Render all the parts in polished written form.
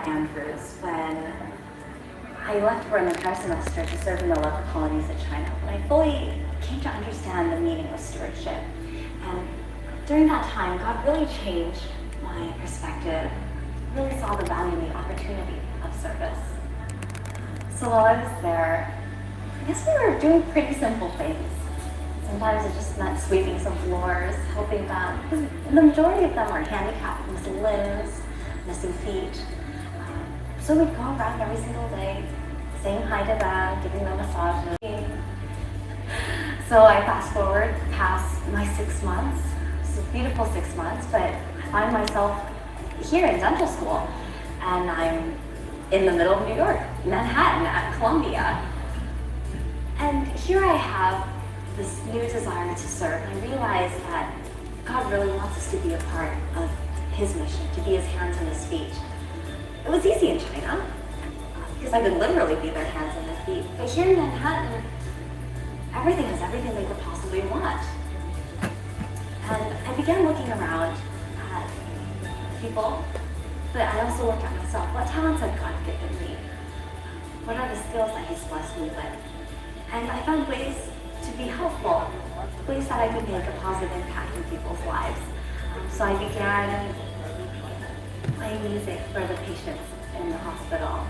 at Andrews when I left for an entire semester to serve in the leper colonies in China, when I fully came to understand the meaning of stewardship. And during that time, God really changed my perspective, really saw the value and the opportunity of service. So while I was there, I guess we were doing pretty simple things. Sometimes it just meant sweeping some floors, helping them, because the majority of them are handicapped, missing limbs, missing feet. So we'd go around every single day, saying hi to them, giving them massages. So I fast forward past my 6 months. It's a beautiful 6 months, but I find myself here in dental school, and I'm in the middle of New York, Manhattan, at Columbia. And here I have this new desire to serve. I realize that God really wants us to be a part of His mission, to be His hands and His feet. It was easy in China, because I could literally be their hands and their feet. But here in Manhattan, everything is everything they could possibly want. And I began looking around at people, but I also looked at myself. What talents had God given me? What are the skills that He's blessed me with? And I found ways to be helpful, ways that I could make a positive impact in people's lives. So I began playing music for the patients in the hospital.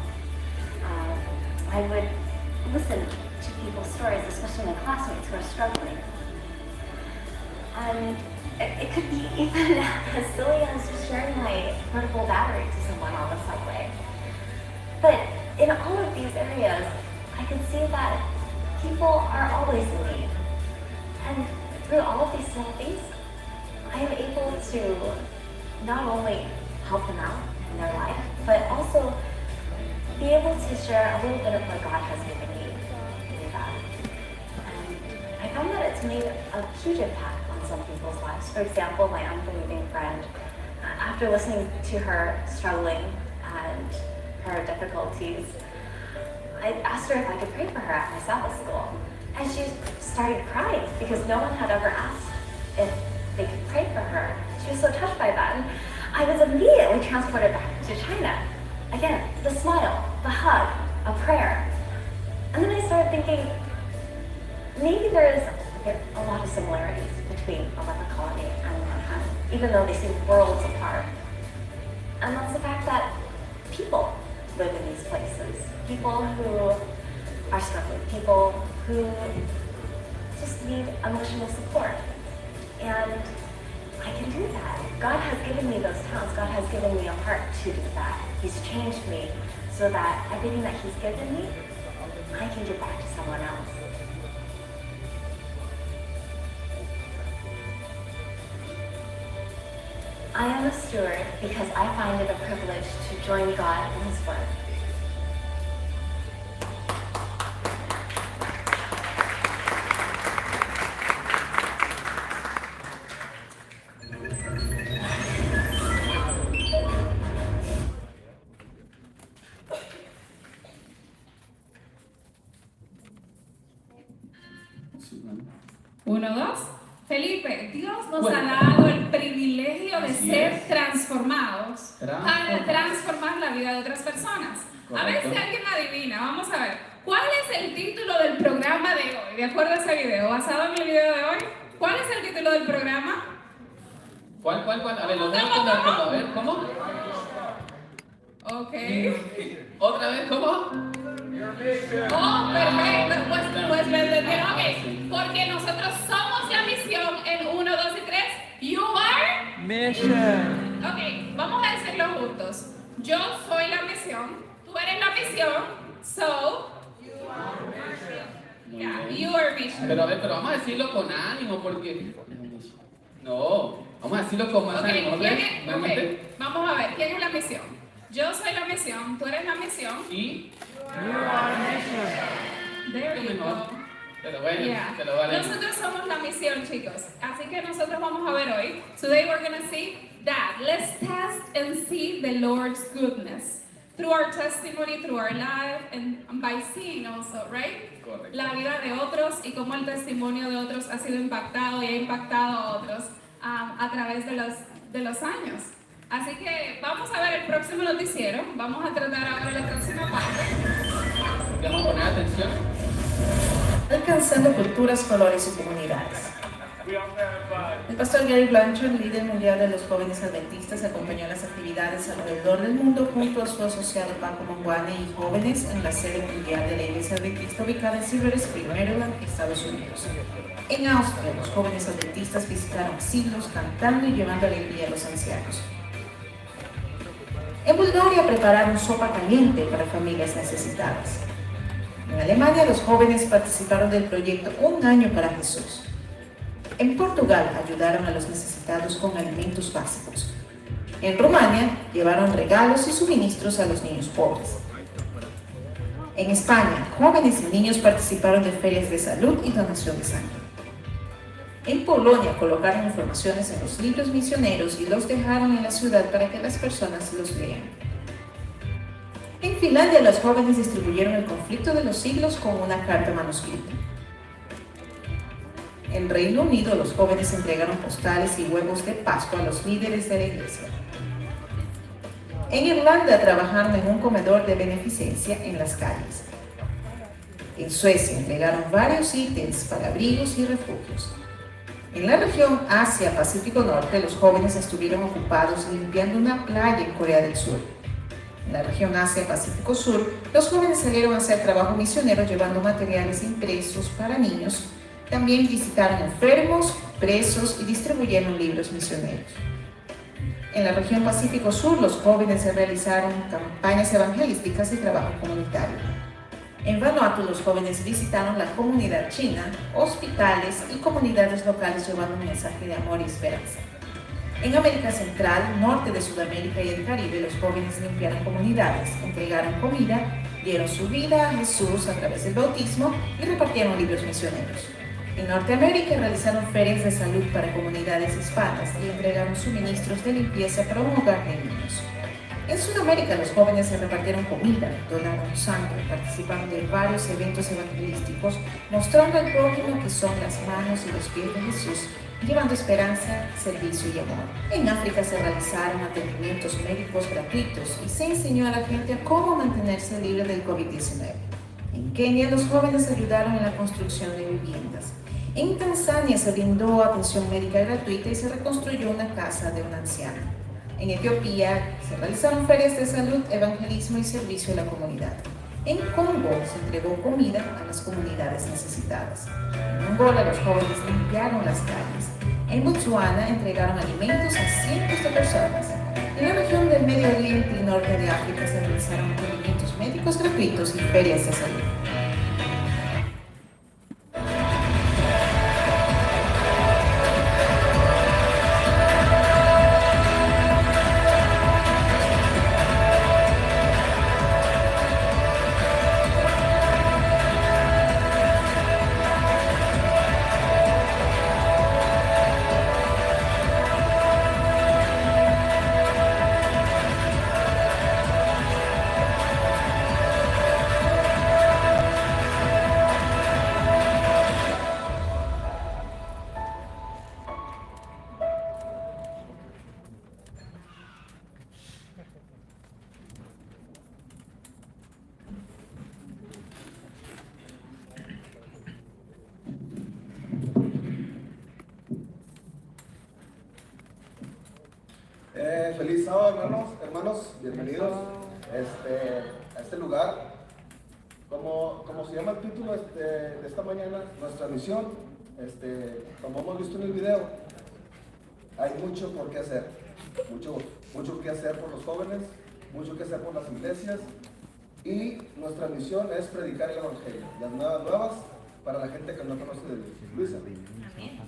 I would listen to people's stories, especially my classmates who are struggling. And it could be even as silly as just sharing my portable battery to someone on the subway. But in all of these areas, I could see that people are always in need. And through all of these small things, I am able to not only help them out in their life, but also be able to share a little bit of what God has given me with them. And I found that it's made a huge impact on some people's lives. For example, my unbelieving friend, after listening to her struggling and her difficulties, I asked her if I could pray for her at my Sabbath school. And she started crying because no one had ever asked if they could pray for her. She was so touched by that. And I was immediately transported back to China. Again, the smile, the hug, a prayer. And then I started thinking, maybe there are a lot of similarities between a leper colony and Manhattan, even though they seem worlds apart. And that's the fact that people live in these places. People who are struggling, people who just need emotional support. And I can do that. God has given me those talents. God has given me a heart to do that. He's changed me so that everything that He's given me, I can give back to someone else. I am a steward because I find it a privilege to join God in His work. Uno, dos. Felipe, Dios nos ha dado el privilegio de ser transformados para transformar la vida de otras personas. A ver si alguien adivina. Vamos a ver. ¿Cuál es el título del programa de hoy? De acuerdo a ese video, basado en el video de hoy. ¿Cuál es el título del programa? ¿Cuál? A ver, lo tengo que dar. A ver, ¿cómo? Ok. ¿Otra vez cómo? Oh, perfecto. Pues me entendieron. Ok. Porque nosotros somos la misión en 1, 2 y 3. You are mission. Ok, vamos a decirlo juntos. Yo soy la misión. Tú eres la misión. So, you are mission. Yeah, you are mission. Pero a ver, vamos a decirlo con ánimo porque... No, vamos a decirlo con más ánimo. Okay. Vamos a ver, ¿quién es la misión? Yo soy la misión, tú eres la misión. Y... You are mission. There you go. Pero bueno, Yeah. te lo vale. Nosotros somos la misión, chicos. Así que nosotros vamos a ver hoy. Today we're going to see that. Let's test and see the Lord's goodness. Through our testimony, through our life, and by seeing also, right? Correcto. La vida de otros y cómo el testimonio de otros ha sido impactado y ha impactado a otros a través de los años. Así que vamos a ver el próximo noticiero. Vamos a tratar ahora la próxima parte. Vamos a poner atención. Alcanzando culturas, colores y comunidades. El pastor Gary Blanchard, líder mundial de los jóvenes adventistas, acompañó las actividades alrededor del mundo junto a su asociado Paco Manguane y jóvenes en la sede mundial de la Iglesia Adventista ubicada en Silver Spring, Maryland, Estados Unidos. En Austria, los jóvenes adventistas visitaron asilos, cantando y llevando alegría a los ancianos. En Bulgaria prepararon sopa caliente para familias necesitadas. En Alemania, los jóvenes participaron del proyecto Un Año para Jesús. En Portugal, ayudaron a los necesitados con alimentos básicos. En Rumania, llevaron regalos y suministros a los niños pobres. En España, jóvenes y niños participaron de ferias de salud y donación de sangre. En Polonia, colocaron informaciones en los libros misioneros y los dejaron en la ciudad para que las personas los lean. En Finlandia, los jóvenes distribuyeron el conflicto de los siglos con una carta manuscrita. En Reino Unido, los jóvenes entregaron postales y huevos de Pascua a los líderes de la iglesia. En Irlanda, trabajaron en un comedor de beneficencia en las calles. En Suecia, entregaron varios ítems para abrigos y refugios. En la región Asia-Pacífico Norte, los jóvenes estuvieron ocupados limpiando una playa en Corea del Sur. En la región Asia-Pacífico Sur, los jóvenes salieron a hacer trabajo misionero llevando materiales impresos para niños. También visitaron enfermos, presos y distribuyeron libros misioneros. En la región Pacífico Sur, los jóvenes realizaron campañas evangelísticas y trabajo comunitario. En Vanuatu, los jóvenes visitaron la comunidad china, hospitales y comunidades locales llevando un mensaje de amor y esperanza. En América Central, norte de Sudamérica y el Caribe, los jóvenes limpiaron comunidades, entregaron comida, dieron su vida a Jesús a través del bautismo y repartieron libros misioneros. En Norteamérica realizaron ferias de salud para comunidades hispanas y entregaron suministros de limpieza para un hogar de niños. En Sudamérica, los jóvenes se repartieron comida, donaron sangre, participaron de varios eventos evangelísticos, mostrando al prójimo que son las manos y los pies de Jesús, llevando esperanza, servicio y amor. En África se realizaron atendimientos médicos gratuitos y se enseñó a la gente a cómo mantenerse libre del COVID-19. En Kenia, los jóvenes ayudaron en la construcción de viviendas. En Tanzania se brindó atención médica gratuita y se reconstruyó una casa de un anciano. En Etiopía se realizaron ferias de salud, evangelismo y servicio a la comunidad. En Congo se entregó comida a las comunidades necesitadas. En Angola los jóvenes limpiaron las calles. En Botsuana entregaron alimentos a cientos de personas. En la región del Medio Oriente y Norte de África se realizaron atendimientos médicos gratuitos y ferias de salud. Feliz sábado, hermanos, bienvenidos a este lugar. Como se llama el título de esta mañana, nuestra misión, como hemos visto en el video, hay mucho por qué hacer, mucho que hacer por los jóvenes, mucho que hacer por las iglesias, y nuestra misión es predicar el evangelio, las nuevas para la gente que no conoce de Dios. Luisa. Amén.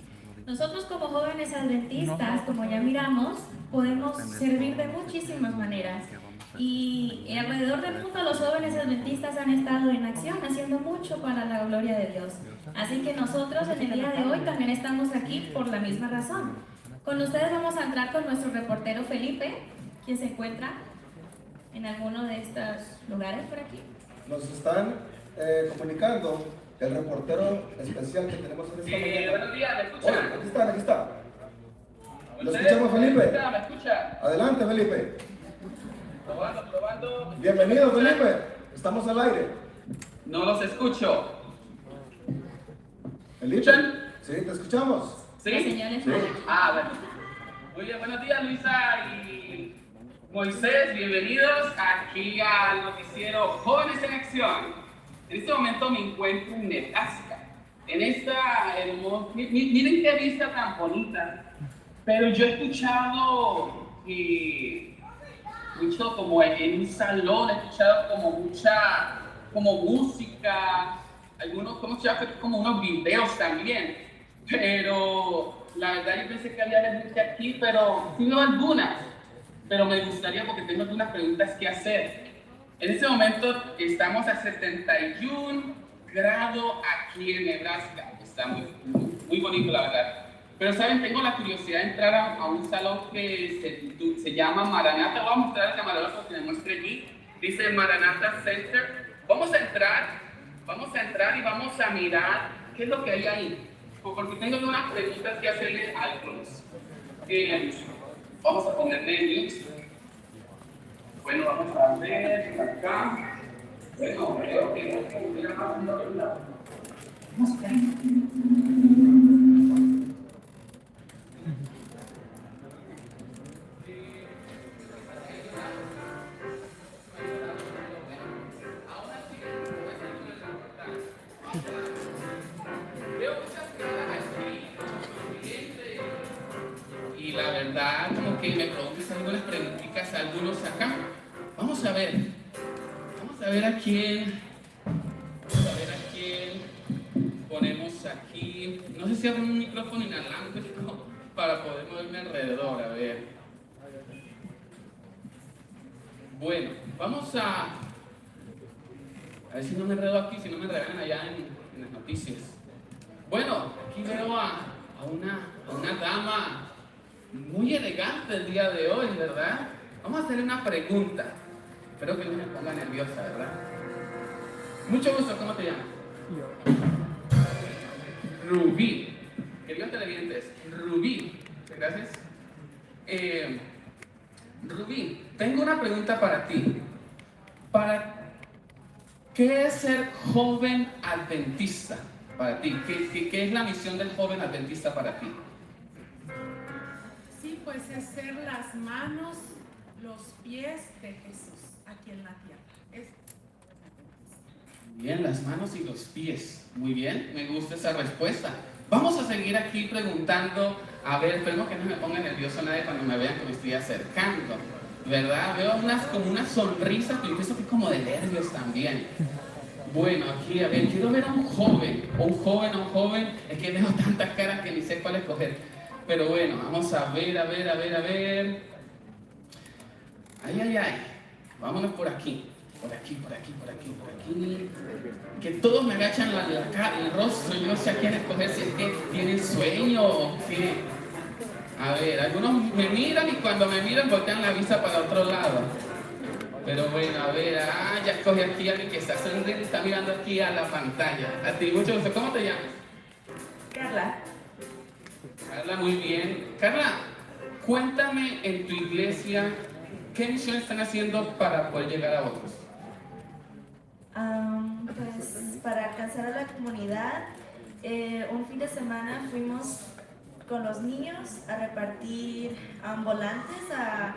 Nosotros como jóvenes adventistas, como ya miramos, podemos servir de muchísimas maneras. Y alrededor del mundo los jóvenes adventistas han estado en acción, haciendo mucho para la gloria de Dios. Así que nosotros en el día de hoy también estamos aquí por la misma razón. Con ustedes vamos a entrar con nuestro reportero Felipe, quien se encuentra en alguno de estos lugares por aquí. Nos están comunicando el reportero especial que tenemos en esta mañana. Buenos días, ¿me escuchan? Aquí está. Lo escuchamos, Felipe. ¿Me escucha? Adelante, Felipe. Probando. Bienvenido, Felipe. Estamos al aire. No los escucho. Felipe. ¿Escuchan? Sí, te escuchamos. La ¿Sí? señal es Sí. Ah, bueno. Muy bien, buenos días, Luisa y Moisés. Bienvenidos aquí al noticiero Jóvenes en Acción. En este momento me encuentro en Nebraska. En esta hermosa... Miren qué vista tan bonita. Pero yo he escuchado mucho como en un salón, he escuchado como mucha música, algunos como unos videos también, pero la verdad yo pensé que había gente aquí, pero sí veo algunas, pero me gustaría porque tengo algunas preguntas que hacer. En este momento estamos a 71 grados aquí en Nebraska, está muy bonito la verdad. Pero saben, tengo la curiosidad de entrar a un salón que se llama Maranata. Voy a mostrar el camarógrafo que me muestre allí. Dice Maranata Center. Vamos a entrar y vamos a mirar qué es lo que hay ahí. Porque tengo unas preguntas que hacerle a algunos. Vamos a ponerle mute. Bueno, vamos a ver acá. Bueno, creo que vamos a ver. Y la verdad, como que me preguntas algunas preguntitas a algunos acá. Vamos a ver a quién ponemos aquí. No sé si hago un micrófono inalámbrico para poder moverme alrededor, a ver. Bueno, vamos a ver si no me enredo aquí, si no me regalan allá en las noticias. Bueno, aquí veo a una dama muy elegante el día de hoy, ¿verdad? Vamos a hacerle una pregunta. Espero que no me ponga nerviosa, ¿verdad? Mucho gusto, ¿cómo te llamas? Rubí. Queridos televidentes, Rubí. Gracias. Rubí, tengo una pregunta para ti. ¿Qué es ser joven adventista para ti? ¿Qué es la misión del joven adventista para ti? Sí, pues es ser las manos, los pies de Jesús aquí en la tierra. Bien, las manos y los pies. Muy bien, me gusta esa respuesta. Vamos a seguir aquí preguntando. A ver, espero que no me ponga nervioso nadie cuando me vean que me estoy acercando, ¿verdad? Veo como una sonrisa, pero incluso que como de nervios también. Bueno, aquí, a ver, quiero ver a un joven. Es que veo tantas caras que ni sé cuál escoger. Pero bueno, vamos a ver. Ay. Vámonos por aquí. Por aquí. Que todos me agachan la cara, el rostro. Yo no sé a quién escoger, si es que tienen sueño o qué. A ver, algunos me miran y cuando me miran voltean la vista para otro lado. Pero bueno, a ver, ya escogí aquí a alguien que está sonriendo y está mirando aquí a la pantalla. A ti, mucho gusto. ¿Cómo te llamas? Carla. Carla, muy bien. Carla, cuéntame en tu iglesia, ¿qué misión están haciendo para poder llegar a otros? Pues para alcanzar a la comunidad, un fin de semana fuimos con los niños a repartir volantes, a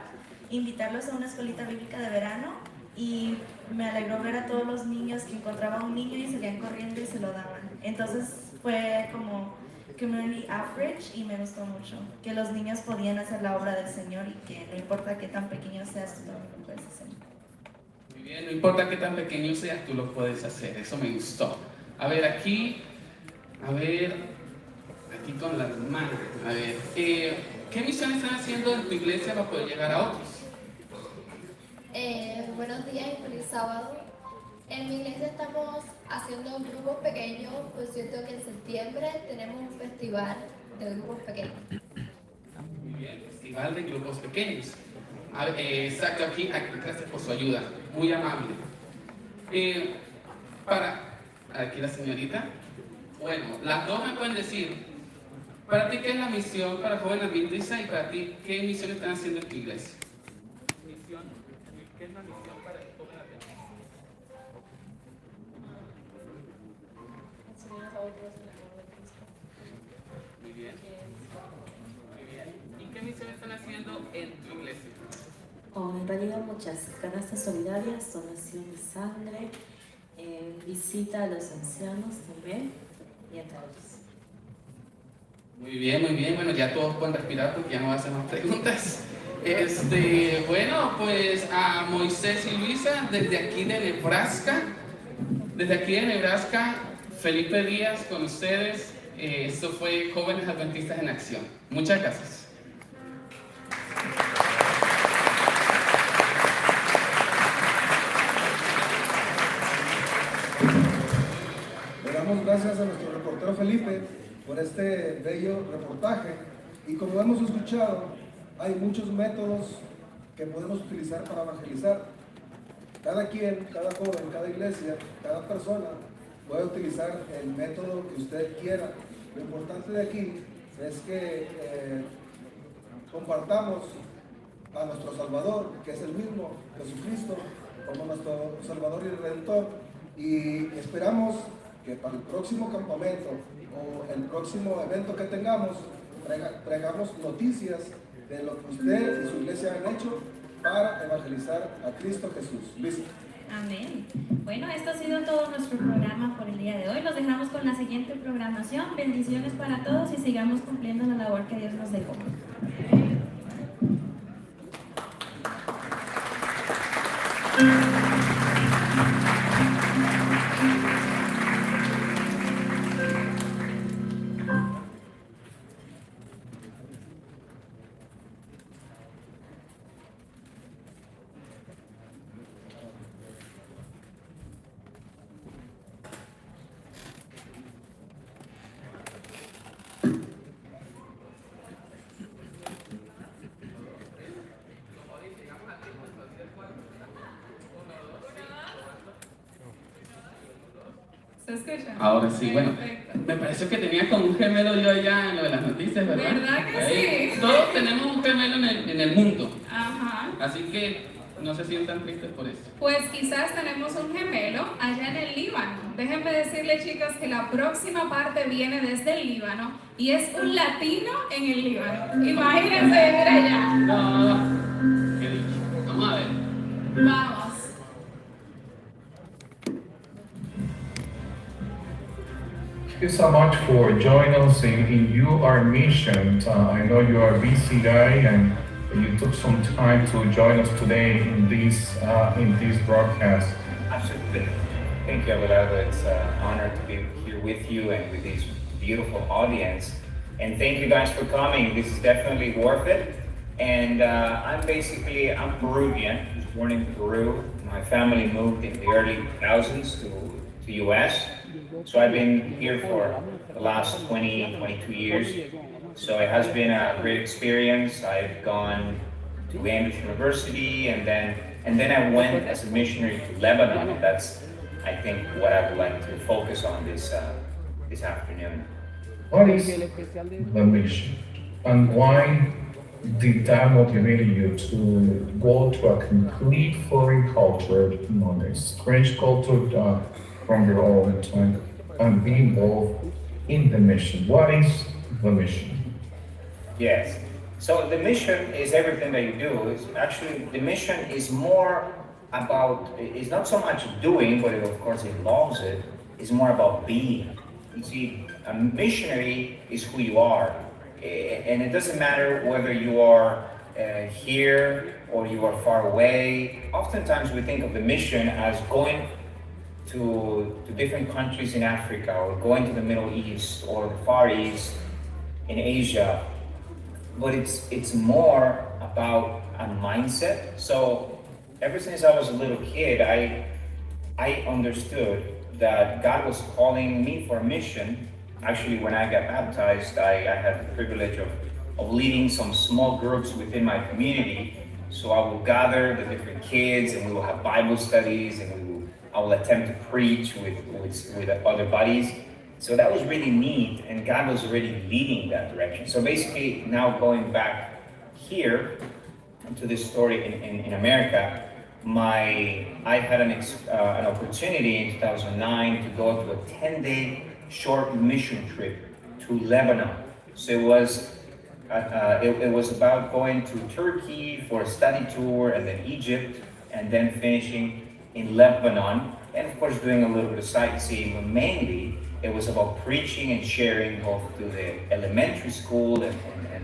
invitarlos a una escuelita bíblica de verano, y me alegró ver a todos los niños que encontraban un niño y salían corriendo y se lo daban. Entonces fue como community outreach y me gustó mucho que los niños podían hacer la obra del Señor y que no importa qué tan pequeño seas, tú también lo puedes hacer. Muy bien, no importa qué tan pequeño seas, tú lo puedes hacer. Eso me gustó. A ver, aquí con las manos. A ver, ¿qué misión están haciendo en tu iglesia para poder llegar a otros? Buenos días y feliz sábado. En mi iglesia estamos haciendo grupos pequeños, pues siento que en septiembre tenemos un festival de grupos pequeños. Muy bien, festival de grupos pequeños. Exacto, aquí, gracias por su ayuda, muy amable. Aquí la señorita. Bueno, las dos me pueden decir, Para ti, ¿qué es la misión para Jóvenes Adventistas? Y para ti, ¿qué misión están haciendo en tu iglesia? ¿Qué es la misión para Jóvenes Adventistas? Muy bien. Muy bien. ¿Y qué misión están haciendo en tu iglesia? En realidad muchas canastas solidarias, donación de sangre, visita a los ancianos también y entre otros. Muy bien, muy bien. Bueno, ya todos pueden respirar porque ya no hacen más preguntas. Bueno, pues a Moisés y Luisa, desde aquí de Nebraska, Felipe Díaz con ustedes. Esto fue Jóvenes Adventistas en Acción. Muchas gracias. Le damos gracias a nuestro reportero Felipe por este bello reportaje. Y como hemos escuchado, hay muchos métodos que podemos utilizar para evangelizar. Cada quien, cada joven, cada iglesia, cada persona puede utilizar el método que usted quiera. Lo importante de aquí es que compartamos a nuestro Salvador, que es el mismo Jesucristo, como nuestro Salvador y Redentor, y esperamos que para el próximo campamento o el próximo evento que tengamos, traigamos noticias de lo que usted y su iglesia han hecho para evangelizar a Cristo Jesús. Luis. Amén. Bueno, esto ha sido todo nuestro programa por el día de hoy. Los dejamos con la siguiente programación. Bendiciones para todos y sigamos cumpliendo la labor que Dios nos dejó. ¿Se escucha? Ahora sí, bueno, Perfecto. me pareció que tenía como un gemelo yo allá en lo de las noticias, ¿verdad? ¿Verdad que sí? Todos tenemos un gemelo en el mundo, Ajá. así que no se sientan tristes por eso. Pues quizás tenemos un gemelo allá en el Líbano. Déjenme decirles, chicos, que la próxima parte viene desde el Líbano y es un latino en el Líbano. Imagínense vivir allá. No, qué dicho. Vamos a ver. Vamos. Thank you so much for joining us in your mission. I know you are a busy guy and you took some time to join us today in this broadcast. Absolutely. Thank you, Abelardo. It's an honor to be here with you and with this beautiful audience. And thank you guys for coming. This is definitely worth it. And I'm Peruvian. I was born in Peru. My family moved in the early 2000s to US. So I've been here for the last 22 years. So it has been a great experience. I've gone to Cambridge University and then I went as a missionary to Lebanon. That's, I think, what I would like to focus on this afternoon. What is the mission and why did that motivate you to go to a complete foreign culture, a strange culture from your own time and be involved in the mission? What is the mission? Yes. So the mission is everything that you do. It's actually, the mission is more about, it's not so much doing, but it of course involves it. It's more about being. You see, a missionary is who you are. And it doesn't matter whether you are here or you are far away. Oftentimes we think of the mission as going to different countries in Africa or going to the Middle East or the Far East in Asia. But it's more about a mindset. So ever since I was a little kid, I understood that God was calling me for a mission. Actually, when I got baptized, I had the privilege of leading some small groups within my community. So I will gather the different kids and we will have Bible studies and I will attempt to preach with other buddies. So that was really neat, and God was already leading that direction. So basically, now going back here to this story in America, I had an opportunity in 2009 to go to a 10-day short mission trip to Lebanon. So it was about going to Turkey for a study tour, and then Egypt, and then finishing in Lebanon, and of course doing a little bit of sightseeing, but mainly it was about preaching and sharing both to the elementary school and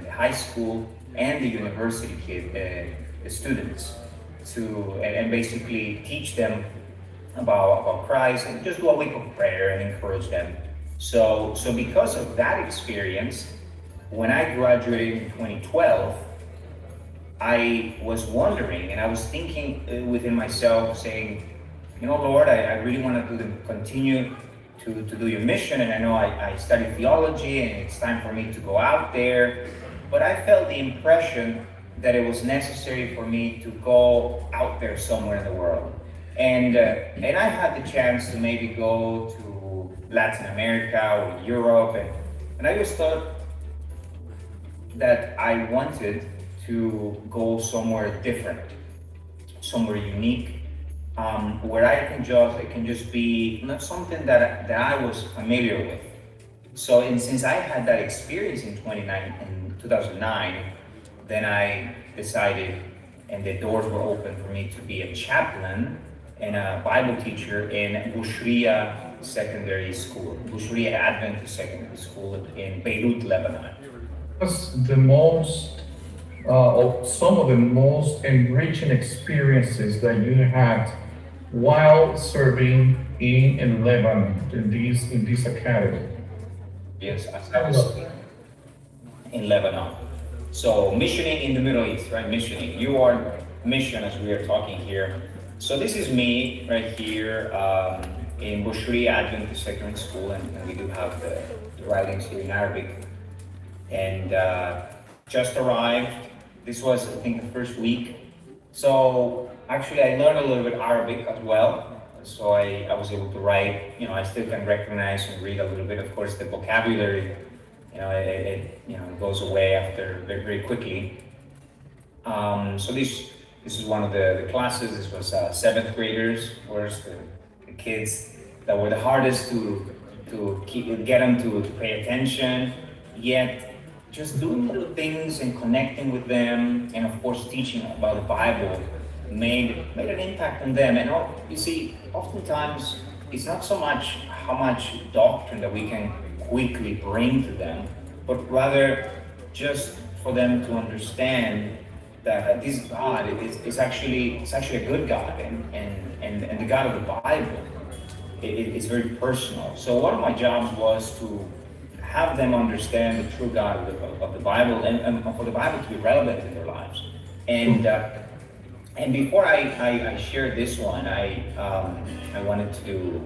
the high school and the university students, and basically teach them about Christ and just do a week of prayer and encourage them. So because of that experience, when I graduated in 2012, I was wondering, and I was thinking within myself, saying, Lord, I really want to continue to do your mission, and I know I studied theology, and it's time for me to go out there, but I felt the impression that it was necessary for me to go out there somewhere in the world. And I had the chance to maybe go to Latin America or Europe, and I just thought that I wanted to go somewhere different, somewhere unique, where it can just be not something that I was familiar with. So since I had that experience in 2009, then I decided, and the doors were open for me to be a chaplain and a Bible teacher in Bushria Secondary School, Bushria Adventist Secondary School in Beirut, Lebanon. What's some of the most enriching experiences that you had while serving in Lebanon in this academy? Yes, I was in Lebanon. So missioning in the Middle East, right? Missioning. You are mission as we are talking here. So this is me right here in Bushri Adventist Secondary School, and we do have the writings here in Arabic. And just arrived. This was, I think, the first week. So actually I learned a little bit Arabic as well. So I was able to write, I still can recognize and read a little bit. Of course, the vocabulary, it goes away after very quickly. So this is one of the classes. This was 7th graders, of course, the kids that were the hardest to get them to pay attention, yet just doing little things and connecting with them, and of course teaching about the Bible made an impact on them. And you see, oftentimes it's not so much how much doctrine that we can quickly bring to them, but rather just for them to understand that this God is actually a good God, and the God of the Bible is very personal. So one of my jobs was to have them understand the true God of the Bible, and for the Bible to be relevant in their lives. And before I share this one, I wanted to do,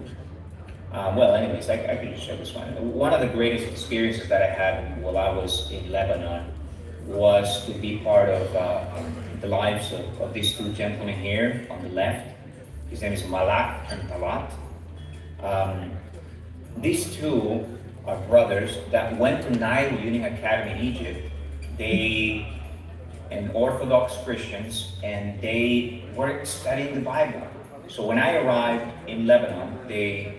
anyways, I could just share this one. One of the greatest experiences that I had while I was in Lebanon was to be part of the lives of these two gentlemen here on the left. His name is Malak and Talat. These two are brothers that went to Nile Union Academy in Egypt. They and Orthodox Christians, and they were studying the Bible. So when I arrived in Lebanon, they're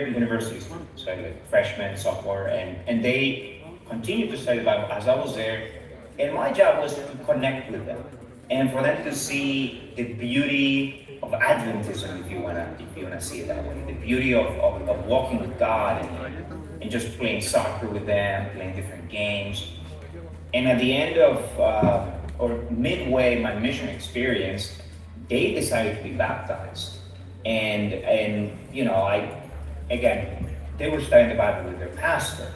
university students, so like freshmen, sophomore, and they continued to study the Bible as I was there. And my job was to connect with them and for them to see the beauty of Adventism, if you wanna see it that way, the beauty of walking with God and just playing soccer with them, playing different games. And at the end of, or midway my mission experience, they decided to be baptized. And they were studying the Bible with their pastor.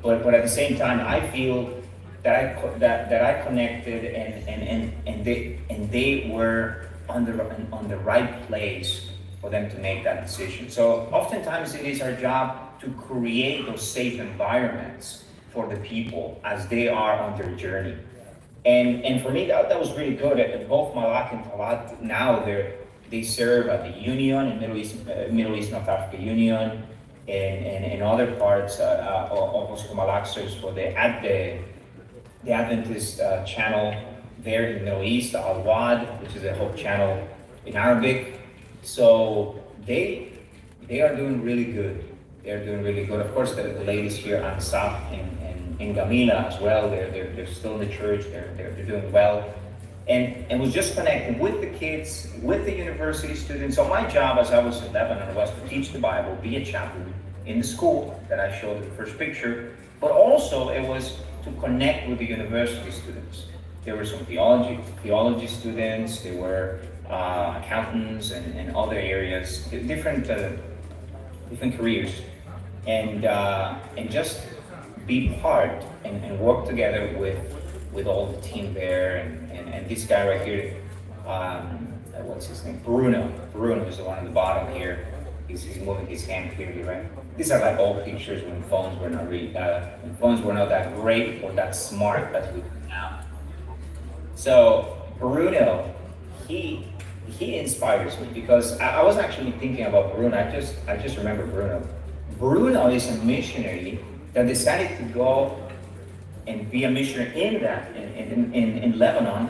But at the same time, I feel that I connected and they were on the right place for them to make that decision. So oftentimes it is our job to create those safe environments for the people as they are on their journey. And for me, that was really good. Both Malak and Talat, now they serve at the Union, in Middle East North Africa Union. and other parts of Malaxers for the Adventist channel there in the Middle East, Al-Wad, which is a Hope channel in Arabic. So they are doing really good. They're doing really good. Of course, the ladies here, Ansaf and Gamila as well, they're still in the church, they're doing well. And was just connecting with the kids, with the university students. So my job as I was in Lebanon was to teach the Bible, be a chaplain in the school that I showed in the first picture, but also it was to connect with the university students. There were some theology students, there were accountants and other areas, different careers, and just be part and work together with all the team there, and this guy right here, what's his name? Bruno is the one on the bottom here. He's moving his hand clearly, right? These are like old pictures when phones were not that great or that smart as we do now. So Bruno, he inspires me because I was actually thinking about Bruno. I just remember Bruno. Bruno is a missionary that decided to go and be a missionary in Lebanon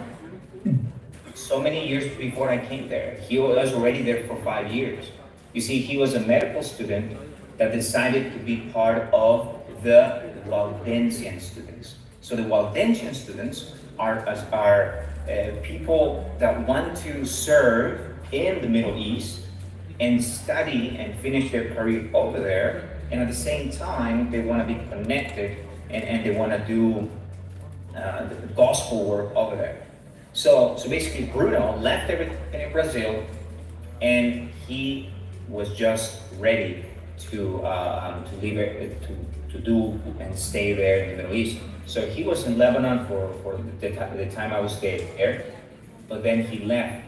so many years before I came there. He was already there for 5 years. You see, he was a medical student that decided to be part of the Waldensian students. So the Waldensian students are people that want to serve in the Middle East and study and finish their career over there, and at the same time they want to be connected and they want to do the gospel work over there. So basically Bruno left everything in Brazil, and he was just ready to leave it, to do and stay there in the Middle East. So he was in Lebanon for the time I was there, but then he left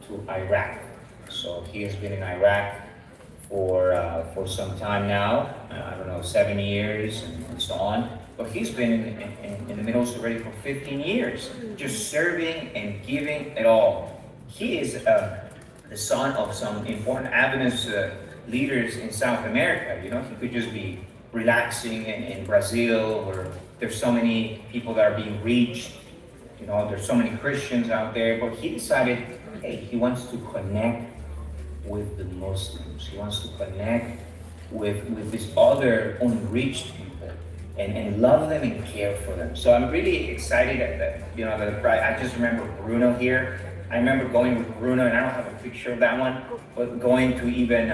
to Iraq. So he has been in Iraq for some time now, I don't know, 7 years and so on. But he's been in the Middle East already for 15 years, just serving and giving it all. He is the son of some important Adventist leaders in South America. You know, he could just be relaxing in Brazil, where there's so many people that are being reached. You know, there's so many Christians out there, but he decided, hey, he wants to connect with the Muslims. He wants to connect with these other unreached people and love them and care for them. So I'm really excited that I just remember Bruno here. I remember going with Bruno, and I don't have a picture of that one, but going to even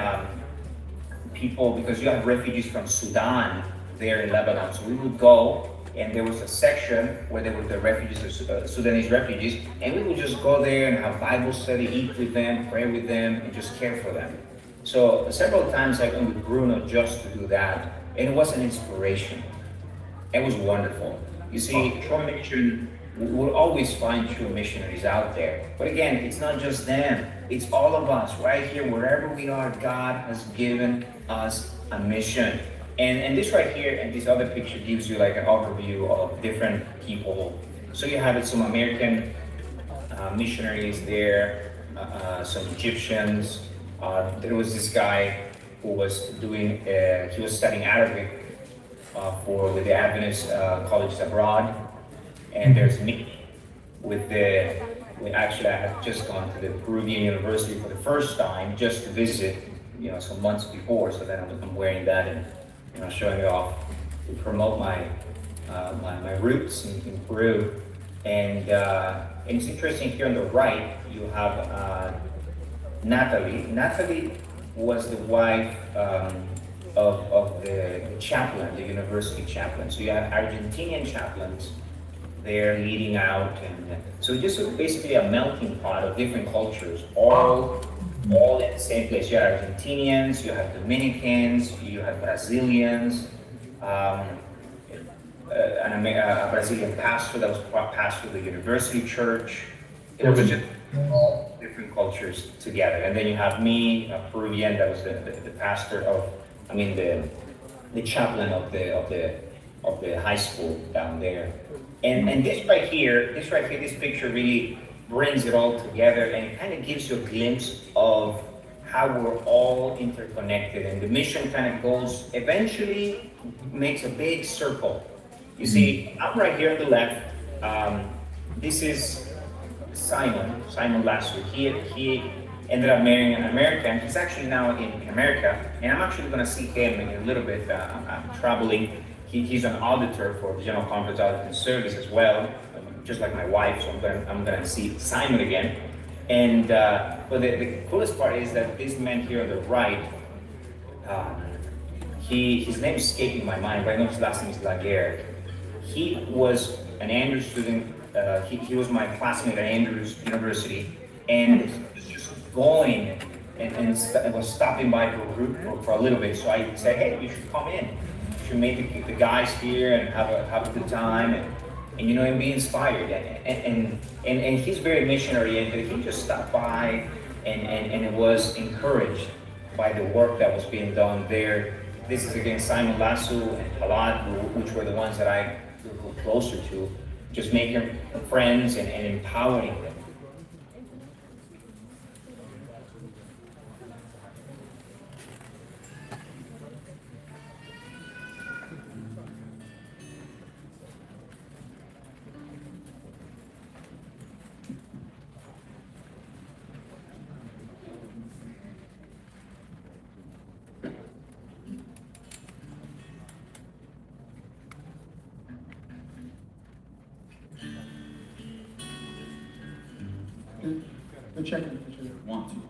people, because you have refugees from Sudan there in Lebanon. So we would go, and there was a section where there were the refugees, Sudanese refugees, and we would just go there and have Bible study, eat with them, pray with them, and just care for them. So several times I went with Bruno just to do that, and it was an inspiration. It was wonderful. You see, true mission, we'll always find true missionaries out there. But again, it's not just them, it's all of us right here, wherever we are. God has given us a mission. And this right here and this other picture gives you like an overview of different people. So you have some American missionaries there, some Egyptians. There was this guy who was doing, he was studying Arabic with the Adventist colleges abroad. And there's me actually I had just gone to the Peruvian University for the first time just to visit, some months before. So then I'm wearing that and showing it off to promote my roots in Peru. And it's interesting here on the right, you have Natalie. Natalie was the wife of the chaplain, the university chaplain. So you have Argentinian chaplains there leading out, and so just basically a melting pot of different cultures, all in the same place. You have Argentinians, you have Dominicans, you have Brazilians, a Brazilian pastor that was pastor of the university church. It was just all different cultures together. And then you have me, a Peruvian, that was the pastor of, the chaplain of the high school down there. And this right here, this picture really brings it all together, and it kind of gives you a glimpse of how we're all interconnected, and the mission kind of goes, eventually makes a big circle. You see, I'm right here on the left. This is Simon Lasso. He ended up marrying an American. He's actually now in America, and I'm actually going to see him in a little bit. I'm traveling. He's an auditor for the General Conference Auditing Service as well, just like my wife. So I'm going to see Simon again. And but the coolest part is that this man here on the right, his name is escaping my mind, but I know his last name is Laguerre. He was an Andrews student. He was my classmate at Andrews University, and was just going and was stopping by for a little bit. So I said, hey, you should come in. You should meet the guys here and have a good time and you know, and be inspired. And he's very mission oriented. He just stopped by and was encouraged by the work that was being done there. This is again Simon Lasso and Halad, which were the ones that I grew closer to, just making friends and empowering them. Good checking. 1, 2.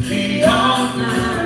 To the altar.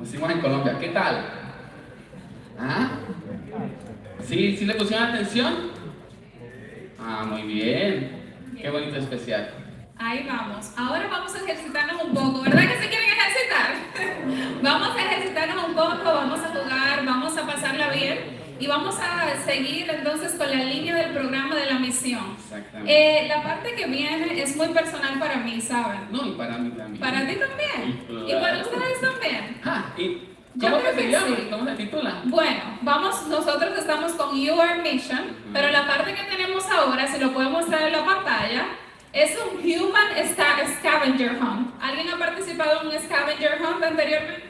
decimos en Colombia, ¿qué tal? ¿Ah? ¿Sí le pusieron atención? Ah, muy bien. Qué bonito especial. Ahí vamos. Ahora vamos a ejercitarnos un poco. ¿Verdad que se quieren ejercitar? Vamos a ejercitarnos un poco, vamos a jugar, vamos a pasarla bien y vamos a seguir entonces con la línea del programa de la misión. Exactamente. La parte que viene es muy personal para mí, ¿saben? No, y para mí también. Para ti también. Claro. Y para ustedes también. ¿Cómo que se llama? Sí. ¿Cómo se titula? Bueno, nosotros estamos con Your Mission, pero la parte que tenemos ahora, si lo puedo mostrar en la pantalla, es un Human Scavenger Hunt. ¿Alguien ha participado en un Scavenger Hunt anteriormente?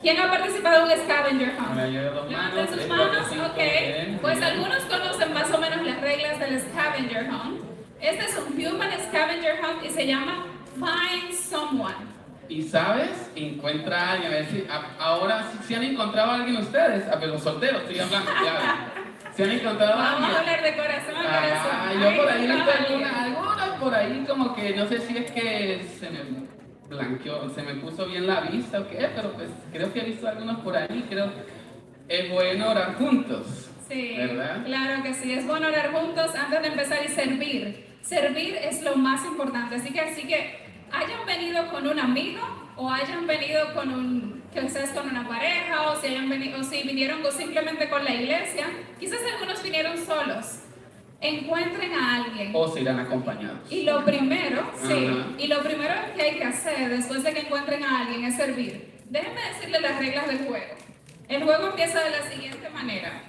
¿Quién ha participado en un Scavenger Hunt? Levanten sus manos, ok. Pues algunos conocen más o menos las reglas del Scavenger Hunt. Este es un Human Scavenger Hunt y se llama Find Someone. Y sabes, encuentra a alguien, a ver si ahora si han encontrado a alguien ustedes, a ver, los solteros estoy hablando, claro. Si han encontrado a alguien. Vamos a hablar de corazón a corazón. Yo por ahí he visto algunas por ahí como que no sé si es que se me blanqueó, se me puso bien la vista o qué, pero pues creo que he visto algunos por ahí, creo es bueno orar juntos. Sí, ¿verdad? Claro que sí, es bueno orar juntos antes de empezar y servir. Servir es lo más importante, así que hayan venido con un amigo o hayan venido con quizás con una pareja o si vinieron simplemente con la iglesia, quizás algunos vinieron solos. Encuentren a alguien. O se irán acompañados. Y lo primero, que hay que hacer después de que encuentren a alguien es servir. Déjenme decirles las reglas del juego. El juego empieza de la siguiente manera.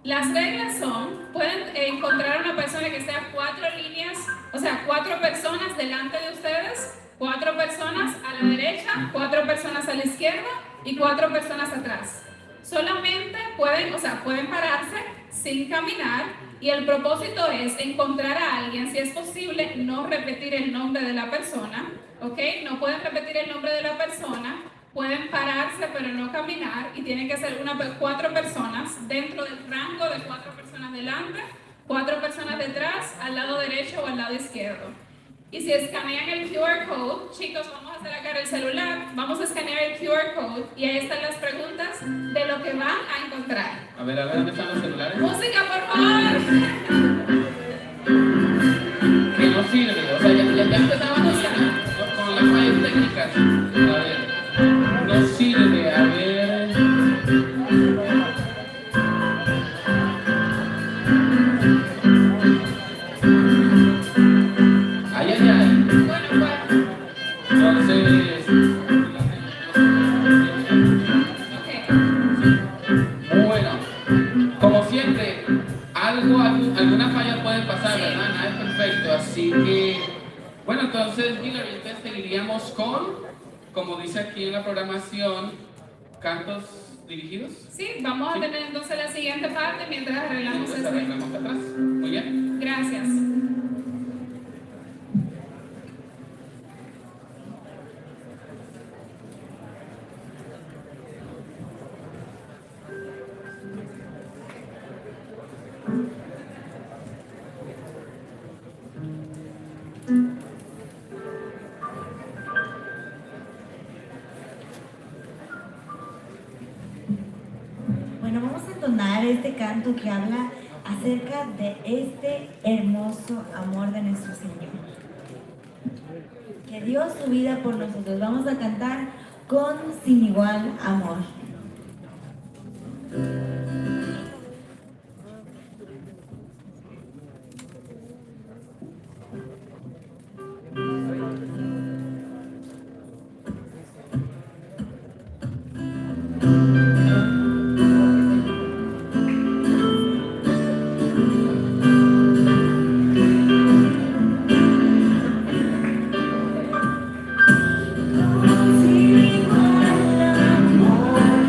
Las reglas son, pueden encontrar una persona que sea 4 líneas, o sea, 4 personas delante de ustedes, 4 personas a la derecha, 4 personas a la izquierda y 4 personas atrás. Solamente pueden pararse sin caminar y el propósito es encontrar a alguien, si es posible, no repetir el nombre de la persona, ¿ok? No pueden repetir el nombre de la persona. Pueden pararse pero no caminar y tienen que ser 4 personas dentro del rango de 4 personas delante, 4 personas detrás, al lado derecho o al lado izquierdo. Y si escanean el QR code, chicos, vamos a hacer acá el celular, vamos a escanear el QR code y ahí están las preguntas de lo que van a encontrar. A ver, ¿dónde están los celulares? ¡Música, por favor! Que no sirve, o sea, ya empezamos con las fallas técnicas. A ver. No sirve, a ver. Ay. Entonces. Bueno, como siempre, alguna falla puede pasar, ¿verdad? Nada es perfecto, así que. Bueno, entonces, entonces seguiríamos con. Como dice aquí en la programación, cantos dirigidos. Sí, vamos a tener entonces la siguiente parte mientras arreglamos esto. Arreglamos atrás. Muy bien. Gracias. Bueno, vamos a entonar este canto que habla acerca de este hermoso amor de nuestro Señor, que dio su vida por nosotros. Vamos a cantar con sin igual amor. Sin igual amor.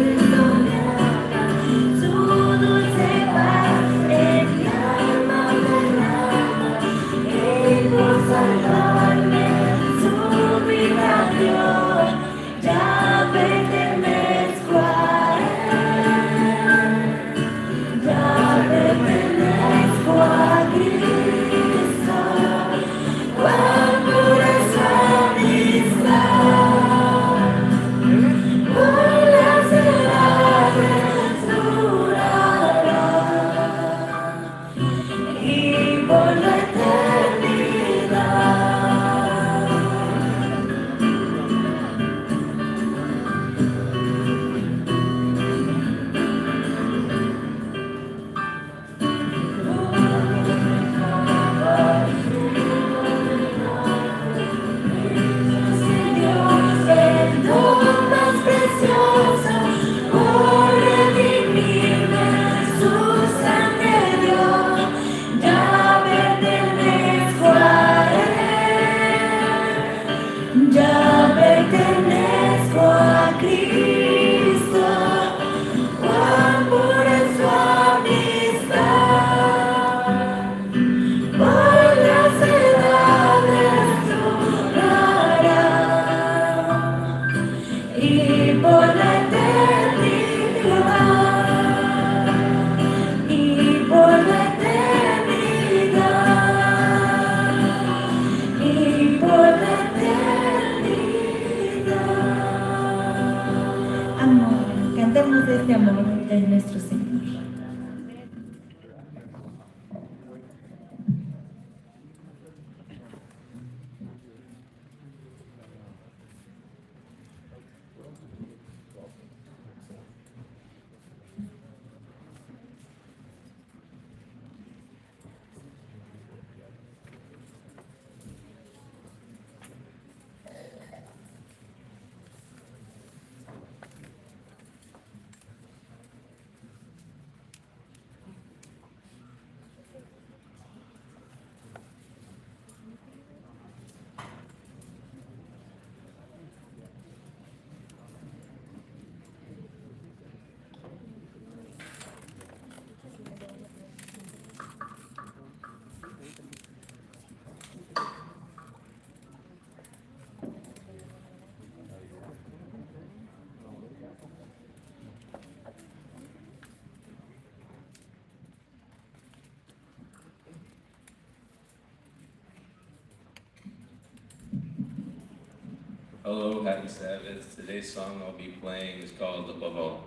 Cristo, cuán pura es su amistad, por las edades durará, y por la eternidad, y por la eternidad, y por la eternidad. Amor, cantemos este amor de nuestro Señor. Hello, happy Sabbath. Today's song I'll be playing is called Above All.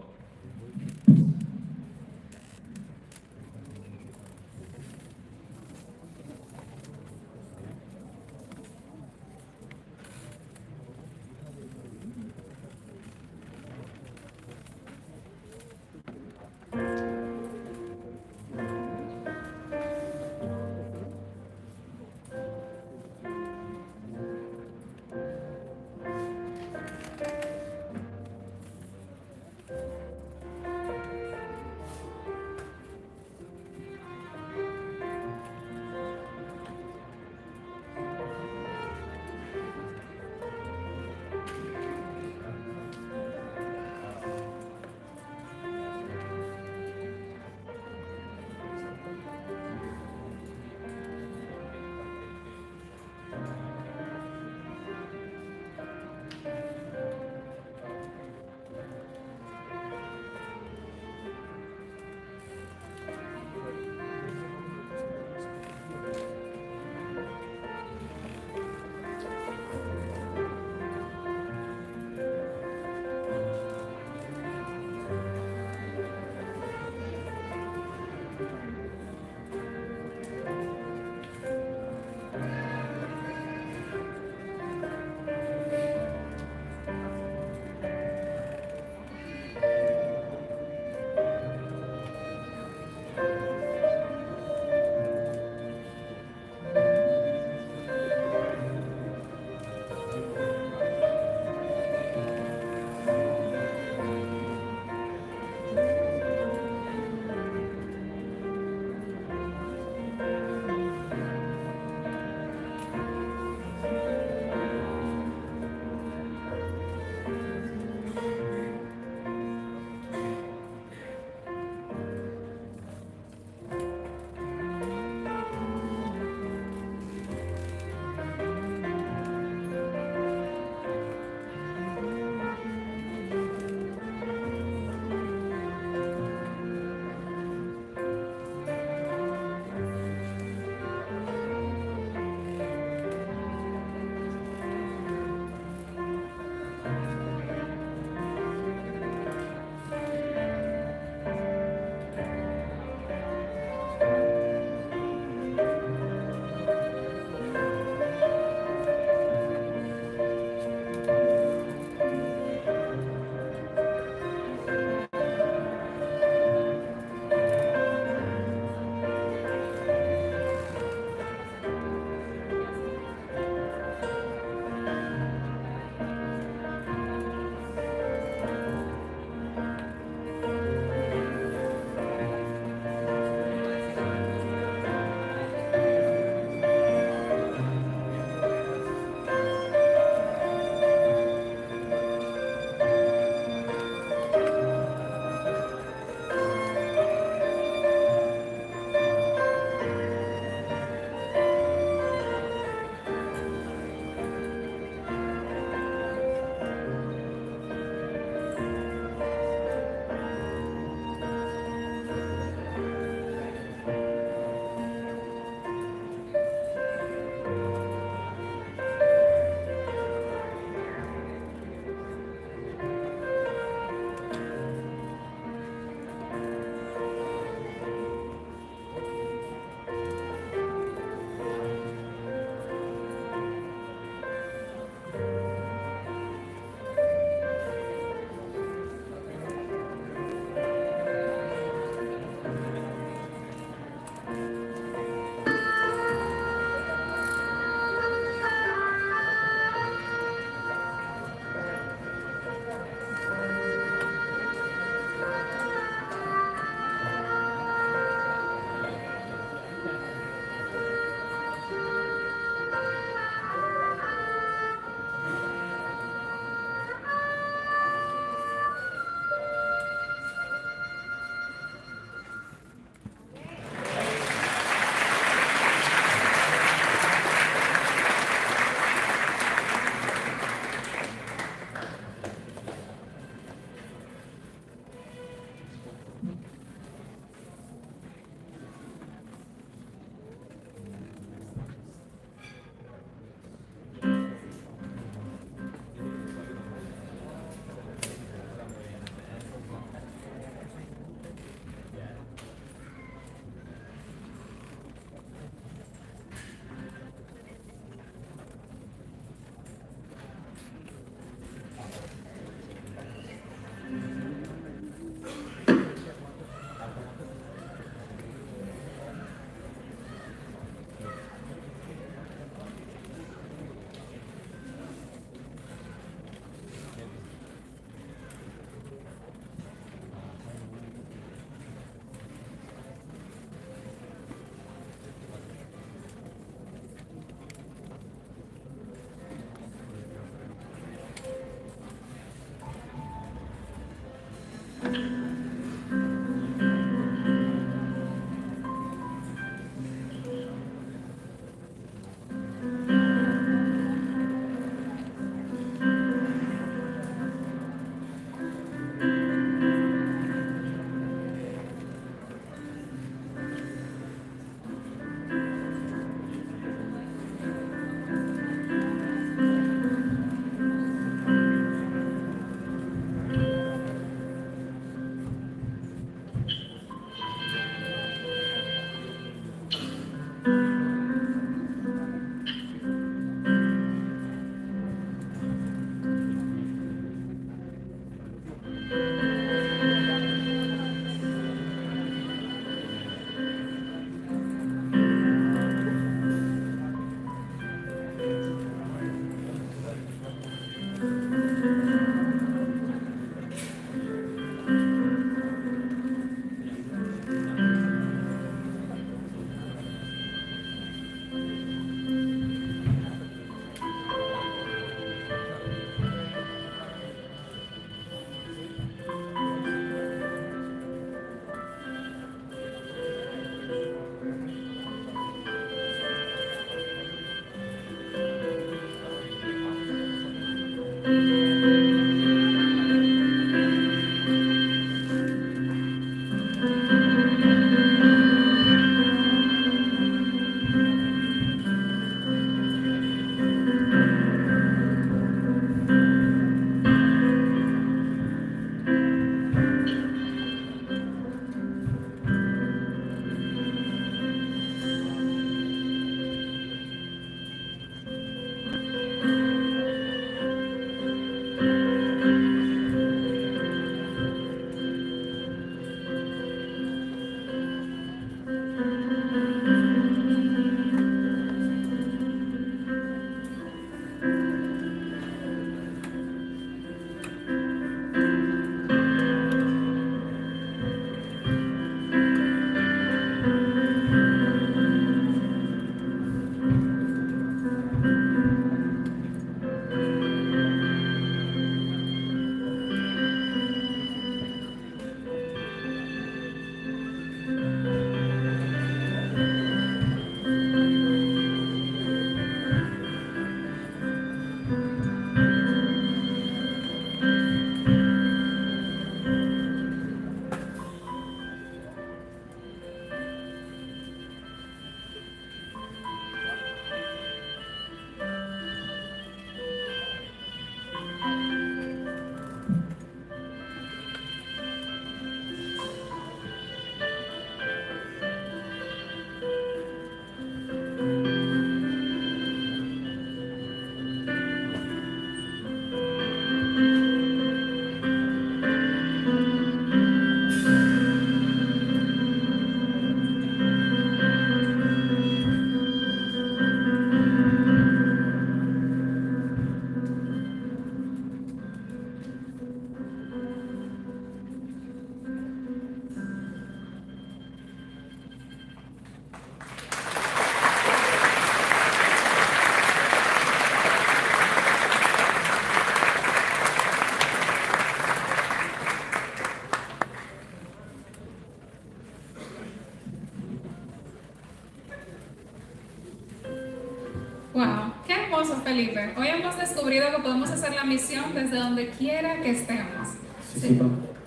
Wow, qué hermoso, Felipe. Hoy hemos descubrido que podemos hacer la misión desde donde quiera que estemos. Sí, Sin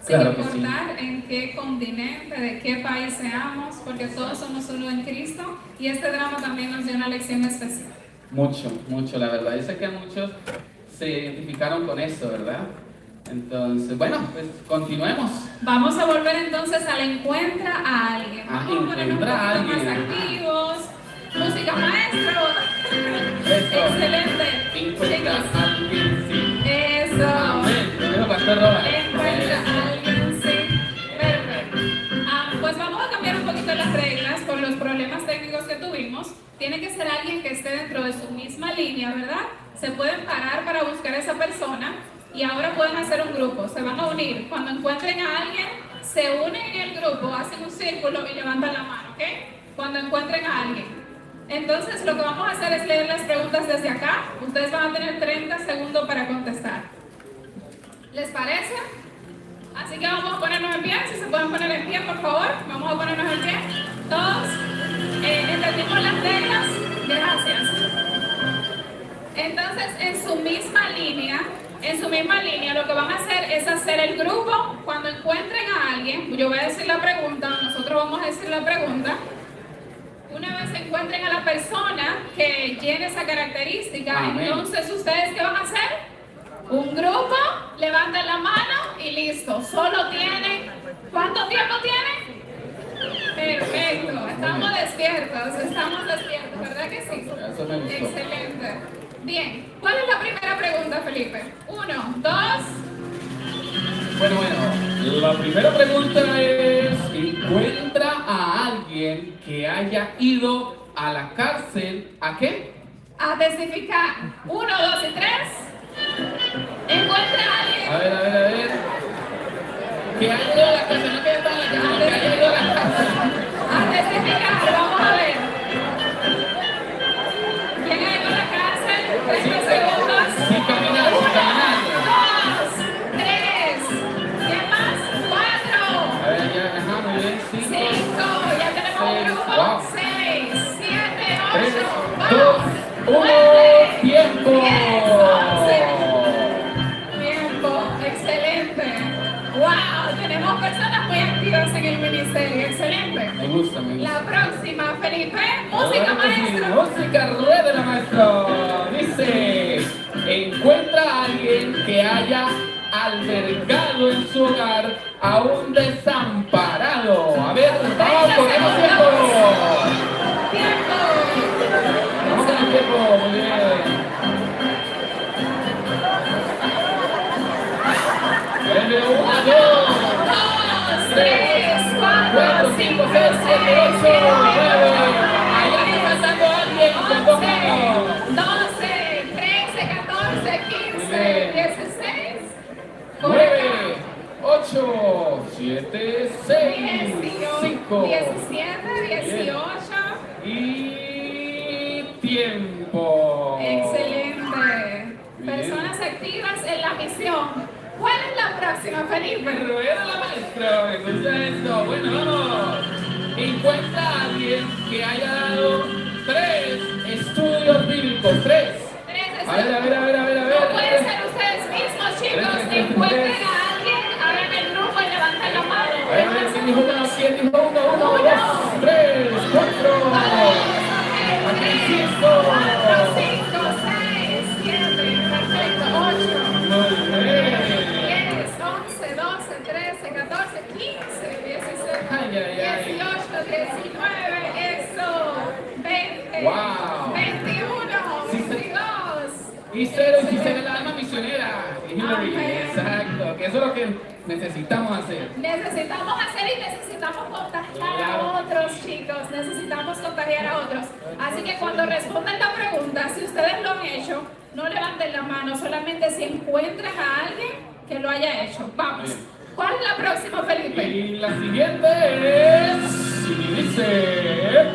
claro que sí. importar en qué continente, de qué país seamos, porque todos somos uno en Cristo y este drama también nos dio una lección especial. Mucho, mucho, la verdad. Yo sé que muchos se identificaron con eso, ¿verdad? Entonces, bueno, pues continuemos. Vamos a volver entonces al encuentra a alguien. Vamos a ponernos un poquito más activos. Música maestro. Eso. Excelente. Encuentra a alguien, sí. Eso. Amén. Primero, Pastor Rojas. Encuentra a alguien, sí. Perfecto. Pues vamos a cambiar un poquito las reglas por los problemas técnicos que tuvimos. Tiene que ser alguien que esté dentro de su misma línea, ¿verdad? Se pueden parar para buscar a esa persona y ahora pueden hacer un grupo. Se van a unir. Cuando encuentren a alguien, se unen en el grupo, hacen un círculo y levantan la mano, ¿ok? Cuando encuentren a alguien. Entonces, lo que vamos a hacer es leer las preguntas desde acá. Ustedes van a tener 30 segundos para contestar. ¿Les parece? Así que vamos a ponernos en pie, si se pueden poner en pie, por favor. Vamos a ponernos en pie. Todos entendimos las reglas. Gracias. Entonces, en su misma línea, lo que van a hacer es hacer el grupo. Cuando encuentren a alguien, yo voy a decir la pregunta, nosotros vamos a decir la pregunta. Una vez encuentren a la persona que llene esa característica, Amén. entonces, ¿ustedes qué van a hacer? Un grupo, levanten la mano y listo. Solo tienen, ¿cuánto tiempo tienen? Perfecto, estamos despiertos, ¿verdad que sí? Eso me gustó. Excelente. Bien, ¿cuál es la primera pregunta, Felipe? 1, 2. Bueno, la primera pregunta es, ¿encuentra a alguien que haya ido a la cárcel a qué? A testificar. 1, 2 y 3. ¿Encuentra a alguien? A ver. Que haya ido a la cárcel, no que está en la cárcel, que haya ido a la cárcel. A testificar, vamos a ver. ¿Quién ha ido a la cárcel? 30 segundos. Sí, caminar. 1, 2, 3. ¿Quién más? 4. A ver, ya, ajá, muy bien, 5. 5. Ya tenemos un grupo. Wow. 6, 7, 3, 8. 2, 1, tiempo. 11. Tiempo, excelente. Wow, tenemos personas muy activas en el ministerio, excelente. Me gusta. La próxima, Felipe, música maestro. Música, ruédela, maestro. Dice, encuentra a alguien que haya albergado en su hogar a un desamparado. A ver, vamos, ponemos tiempo. Tiempo. Vamos con el tiempo, muy bien. 1, 2, 3, 4, 5, 6, 7, 8, 9. Allá está faltando alguien con 2 manos. 12, 13, 14, 15, 16, 9, 8, 7, 6, 5, 17, 18. Y tiempo. Excelente. Personas activas en la misión. ¿Cuál es la próxima, Felipe? Rueda la maestra. Me gusta esto. Bueno, vamos. Encuentra a alguien que haya dado 3 estudios bíblicos. 3. A ver. No pueden ser ustedes mismos, chicos. Encuentren a alguien, abran el grupo y levanten la mano. A ver, ¿quién dijo 1? ¿Quién dijo 1? 1, 2, 3, 4. Aquí 5. 4, 5, 6, 7, perfecto, 8. Muy bien. 10, 11, 12, 13, 14, 15, 16, 18, 19, eso, 20, Wow. 21, 22. Y 0 si se ve la alma misionera. Hillary, Amén. exacto, que eso es lo que necesitamos hacer. Necesitamos hacer y necesitamos contagiar a otros, chicos. Necesitamos contagiar a otros. Así que cuando respondan la pregunta, si ustedes lo han hecho, no levanten la mano, solamente si encuentran a alguien que lo haya hecho. Vamos. ¿Cuál es la próxima, Felipe? Y la siguiente es, y dice,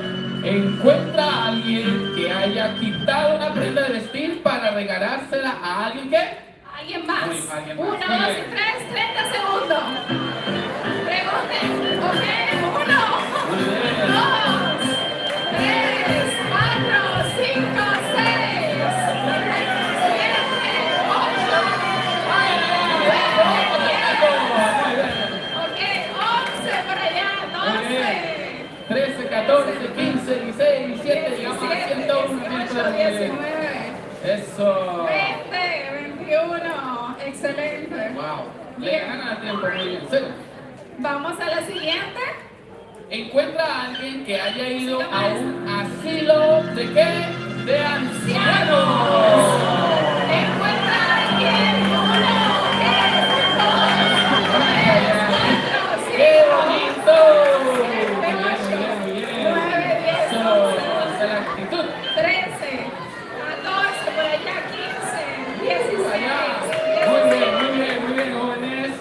encuentra a alguien que haya quitado una prenda de vestir para regalársela a alguien que... Alguien más. Alguien más. 1, 2 y 3, 30 segundos. Pregunten. Ok, 1, 2, 3, 4, 5, 6, 7, 8, 9, 10. Ok, 11 por allá, 12. 13, 14, 15, 16, 17, llegamos a 101. 19. Eso. 20, 21. Excelente. Wow. Le ganan al tiempo, muy bien. ¿Sí? Vamos a la siguiente. Encuentra a alguien que haya ido a un asilo de qué? De ancianos. Encuentra a alguien. 1, 2, 3, 4, 5. ¡Qué bonito! 7, 8, 9, 10, 11, Esa es la actitud. 13, 14, por allá 15, 16, Muy bien, jóvenes.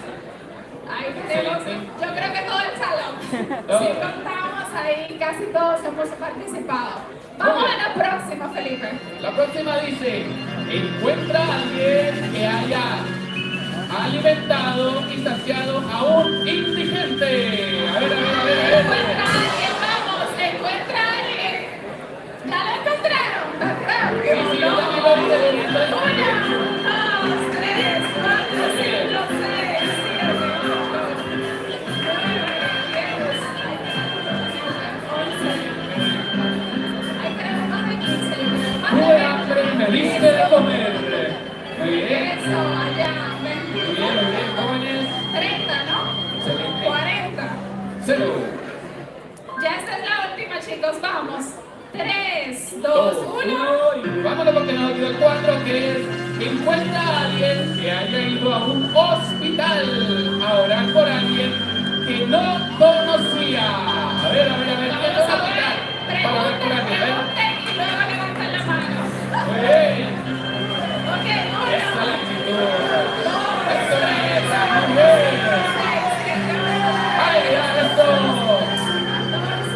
ahí tenemos, yo creo que todo el salón. Si contamos ahí, casi todos hemos participado. Vamos a la próxima, Felipe. La próxima dice, encuentra a alguien que haya alimentado y insaciado, a un indigente. A ver. Encuentra a alguien, vamos, encuentra a alguien. ¿Ya lo encontraron? Rápido, Sí, ¿no? dame la vida. 1, 2, 3, 4, 5, 6, 7, 8, 9, 10, 11. Ahí tenemos más de 15, yo creo. Más de Tuve 20. hambre y me diste de comer. Muy bien. Eso, allá, 20. Muy bien, jóvenes. 30, ¿no? Excelente. 40. 0. Ya esta es la última, chicos, vamos. 3, 2, 1. Y vámonos porque nos quedó el 4, que es encuentra a alguien que haya ido a un hospital a orar por alguien que no conocía. A ver, ¿quién nos va a orar? Para orar por alguien, Y luego levantan la mano. Ok, esa es la actitud. Eso es, eso.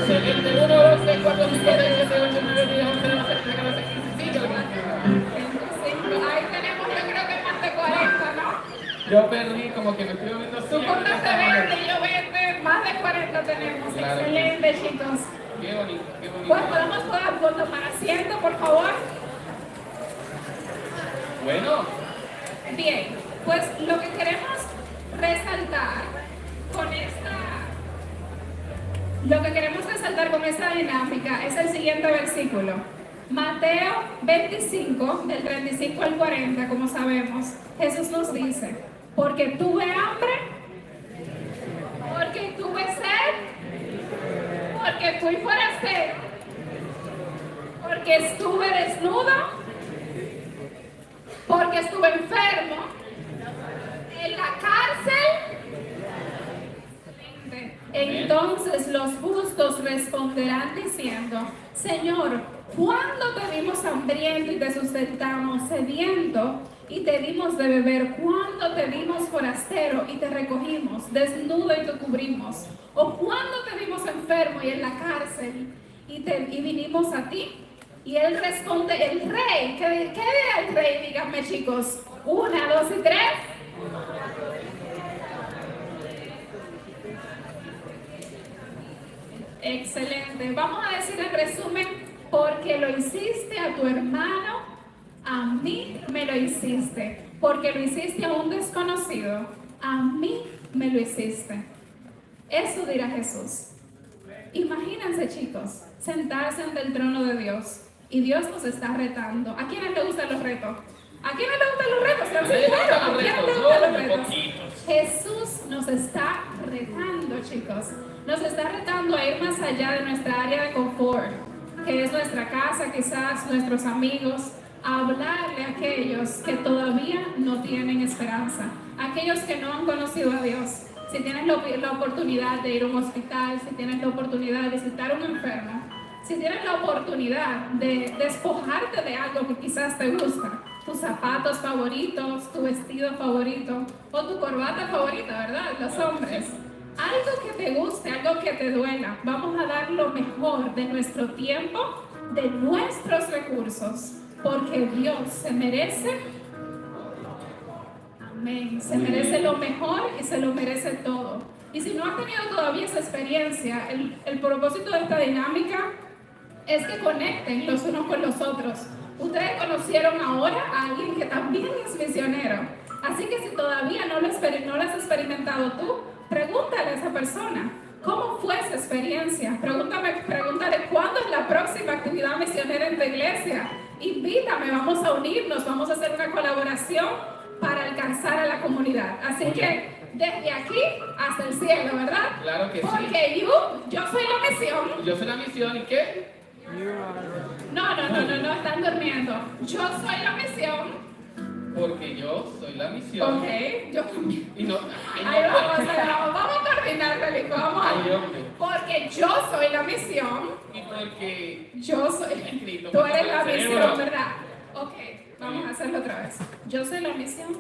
Excelente, 1, 2, 3, 4, 5, 6, 7, 8, 9, 10, 11, 12, 13, 14, 15, 5. Ahí tenemos, yo creo que más de 40, ¿no? Yo perdí, como que me estoy viendo así. Tú contaste 20, yo 20, más de 40 tenemos. Claro. Excelente, chicos. Qué bonito, qué bonito. Pues podemos tomar asiento, por favor. Bueno. Bien, pues lo que queremos resaltar con esta dinámica es el siguiente versículo. Mateo 25, del 35 al 40, como sabemos, Jesús nos dice, porque tuve hambre, porque tuve sed, porque fui forastero, porque estuve desnudo, porque estuve enfermo, en la cárcel. Entonces los justos responderán diciendo, Señor, ¿cuándo te vimos hambriento y te sustentamos, sediento y te dimos de beber? ¿Cuándo te vimos forastero y te recogimos, desnudo y te cubrimos? ¿O cuándo te vimos enfermo y en la cárcel y vinimos a ti? Y él responde, el rey, ¿qué era el rey? Díganme, chicos, 1, 2 y 3. Excelente. Vamos a decir en resumen, porque lo hiciste a tu hermano, a mí me lo hiciste. Porque lo hiciste a un desconocido, a mí me lo hiciste. Eso dirá Jesús. Imagínense, chicos, sentarse ante el trono de Dios y Dios nos está retando. ¿A quiénes les gustan los retos? ¿A quiénes les gustan los retos? ¿A quiénes les gustan los retos? Jesús nos está retando, chicos. Nos está retando a ir más allá de nuestra área de confort, que es nuestra casa, quizás nuestros amigos, a hablarle a aquellos que todavía no tienen esperanza, a aquellos que no han conocido a Dios. Si tienes la oportunidad de ir a un hospital, si tienes la oportunidad de visitar a un enfermo, si tienes la oportunidad de despojarte de algo que quizás te gusta, tus zapatos favoritos, tu vestido favorito o tu corbata favorita, ¿verdad? Los hombres. Algo que te guste, algo que te duela. Vamos a dar lo mejor de nuestro tiempo, de nuestros recursos, porque Dios se merece, amén, se merece lo mejor y se lo merece todo. Y si no has tenido todavía esa experiencia, el propósito de esta dinámica es que conecten los unos con los otros. Ustedes conocieron ahora a alguien que también es misionero. Así que si todavía no lo has experimentado tú, pregúntale a esa persona, ¿cómo fue esa experiencia? Pregúntale cuándo es la próxima actividad misionera en tu iglesia. Invítame, vamos a unirnos, vamos a hacer una colaboración para alcanzar a la comunidad. Así que desde aquí hasta el cielo, ¿verdad? Claro que sí. Porque yo soy la misión. Yo soy la misión, ¿y qué? No, están durmiendo. Yo soy la misión. Porque yo soy la misión. Ok, yo también. Y no, ahí vamos a coordinar, Felipe, vamos a ver. Porque yo soy la misión. Y porque yo soy. Tú eres la misión, ¿verdad? Ok, vamos a hacerlo otra vez. Yo soy la misión.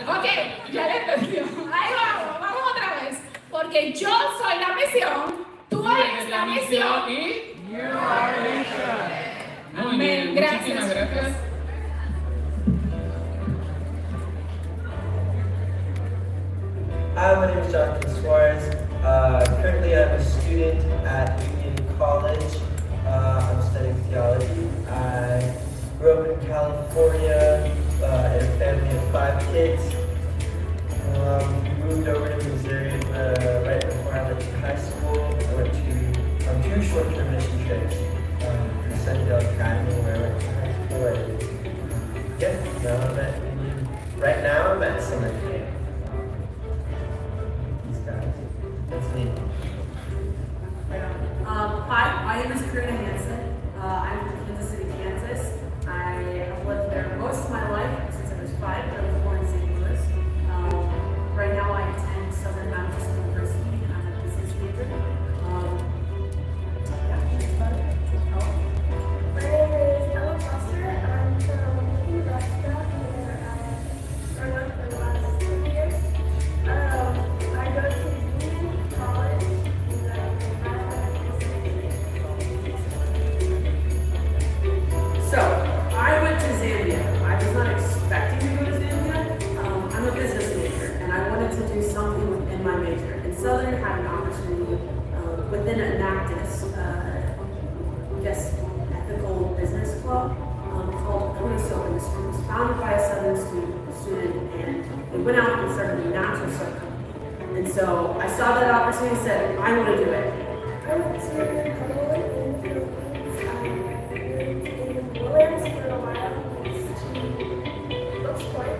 Ok, ya le entendió. Ahí vamos otra vez. Porque yo soy la misión. Tú eres la misión y... You are mission. Muy Amén. Gracias. Muchísimas gracias. Hi, my name is Jonathan Suarez. Currently, I'm a student at Union College. I'm studying theology. I grew up in California in a family of 5 kids. Moved over to Missouri right before I went to high school. I went to 2 short-term mission trips to Sunnyvale Academy where I went to high school. And now I'm at Union. Right now, I'm at summer camp. That's me. Hi, my name is Karina Hansen. I'm from Kansas City, Kansas. I have lived there most of my life since I was 5. I was born in St. Louis. Right now I attend Southern Baptist University. I'm a business major. That's about it. My name is Ella Foster. I'm from Nebraska, where I've grown up for the last 2 years. I go to Union College, So, I went to Zambia. I was not expecting to go to Zambia. I'm a business major, and I wanted to do something within my major. And Southern had an opportunity within Enactus, ethical business club called Congreso, and it was founded by a Southern student, and they went out and started a natural soap company. And so I saw that opportunity and said, I want to do it. I went to Poland in the Philippines. I lived in Williams for a while, next to Brooks Point,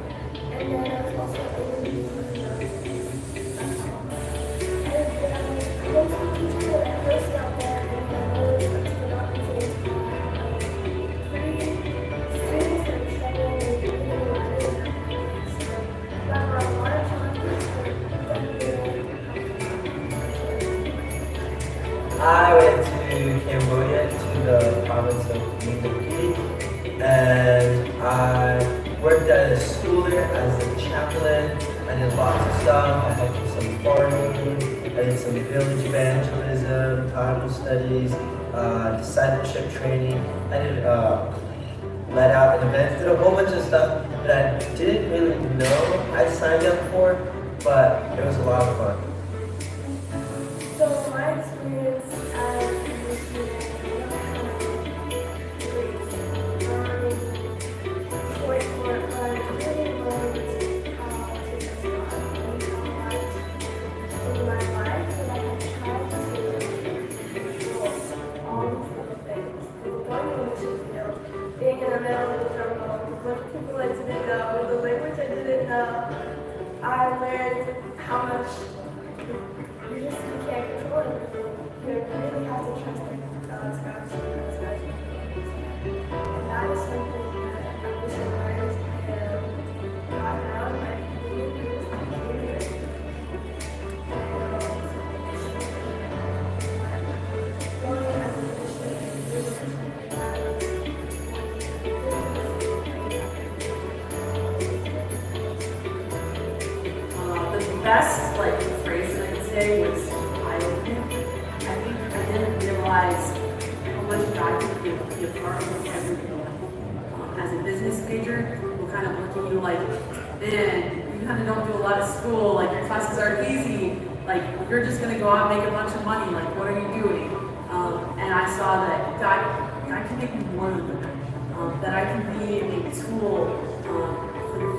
and then I was also in the I went to teaching at a university out there, and then I was went to an organization students that are struggling with being able to that were a lot of challenges, I went to Cambodia, to the province of Phnom Penh, and I worked at a school there as a chaplain. I did lots of stuff. I helped with some farming, I did some village evangelism, Bible studies, discipleship training. I did let out an event, did a whole bunch of stuff that I didn't really know I signed up for, but it was a lot of fun. So my experience as a student being in the middle of the jungle with people I didn't know, with the language I didn't know, I learned how much you can't control everything. You really have to trust in God's guidance. And that is something that I wish I learned and got out of my community. The best phrase that I could say was eye-opening. I think I didn't realize how much God could be a part of everything. As a business major, we'll kind of look at you like, man, you kind of don't do a lot of school, like your classes are easy, like you're just going to go out and make a bunch of money, like what are you doing? And I saw that God can make me more than that, that I can be a tool for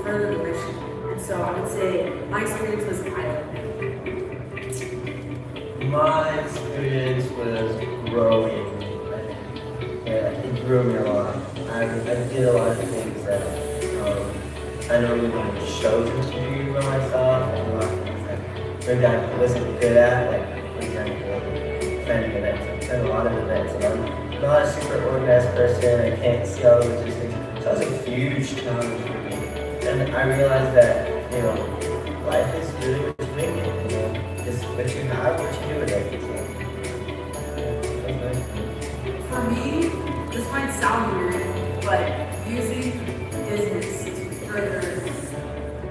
further the mission. And so I would say my experience was eye-opening. My experience was growing. It grew me a lot. I did a lot of things that I normally wouldn't have chosen to do by myself, and a lot of things that maybe I wasn't good at, like for example, planning events. I've done a lot of events, and I'm not a super organized person. I can't see all the logistics. So that was a huge challenge for me. And I realized that, life is really what you make it, Just what you have, what you do with it. For me, this might sound weird, but using business to further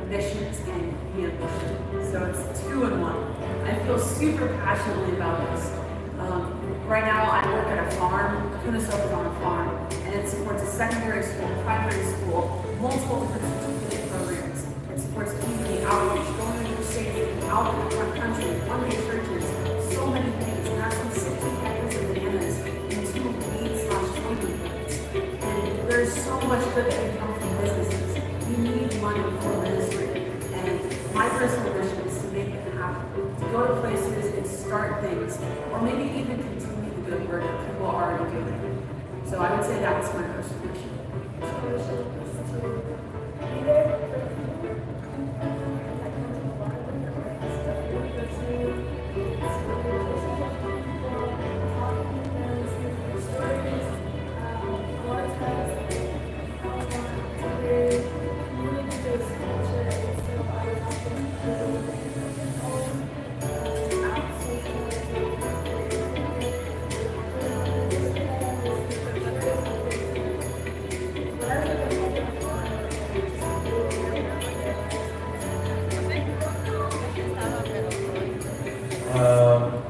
missions and be a mission. So it's 2 in 1. I feel super passionately about this. Right now I work at a farm, Congreso is on a farm, and it's supports a secondary school, primary school, multiple different certificate programs. It supports community outreach, going to crusades, out in the front country, one-day churches, so many things. And that's from 16 hectares of bananas and 2 weed/tofu plants. And there's so much good that can come from businesses. You need money for ministry. And my personal mission is to make it happen. To go to places and start things, or maybe even continue the good work that people are already doing. So I would say that's my personal mission. Be there for people.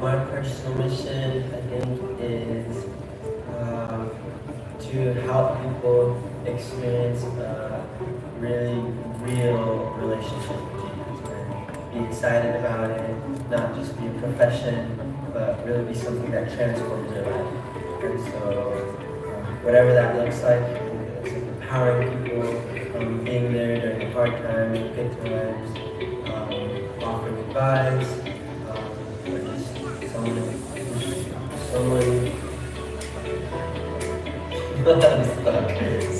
My personal mission, I think, is to help people experience a really real relationship with Jesus and be excited about it, not just be a profession, but really be something that transforms their life. And so, whatever that looks like, it's like empowering people, being there during hard times, good times, offering advice.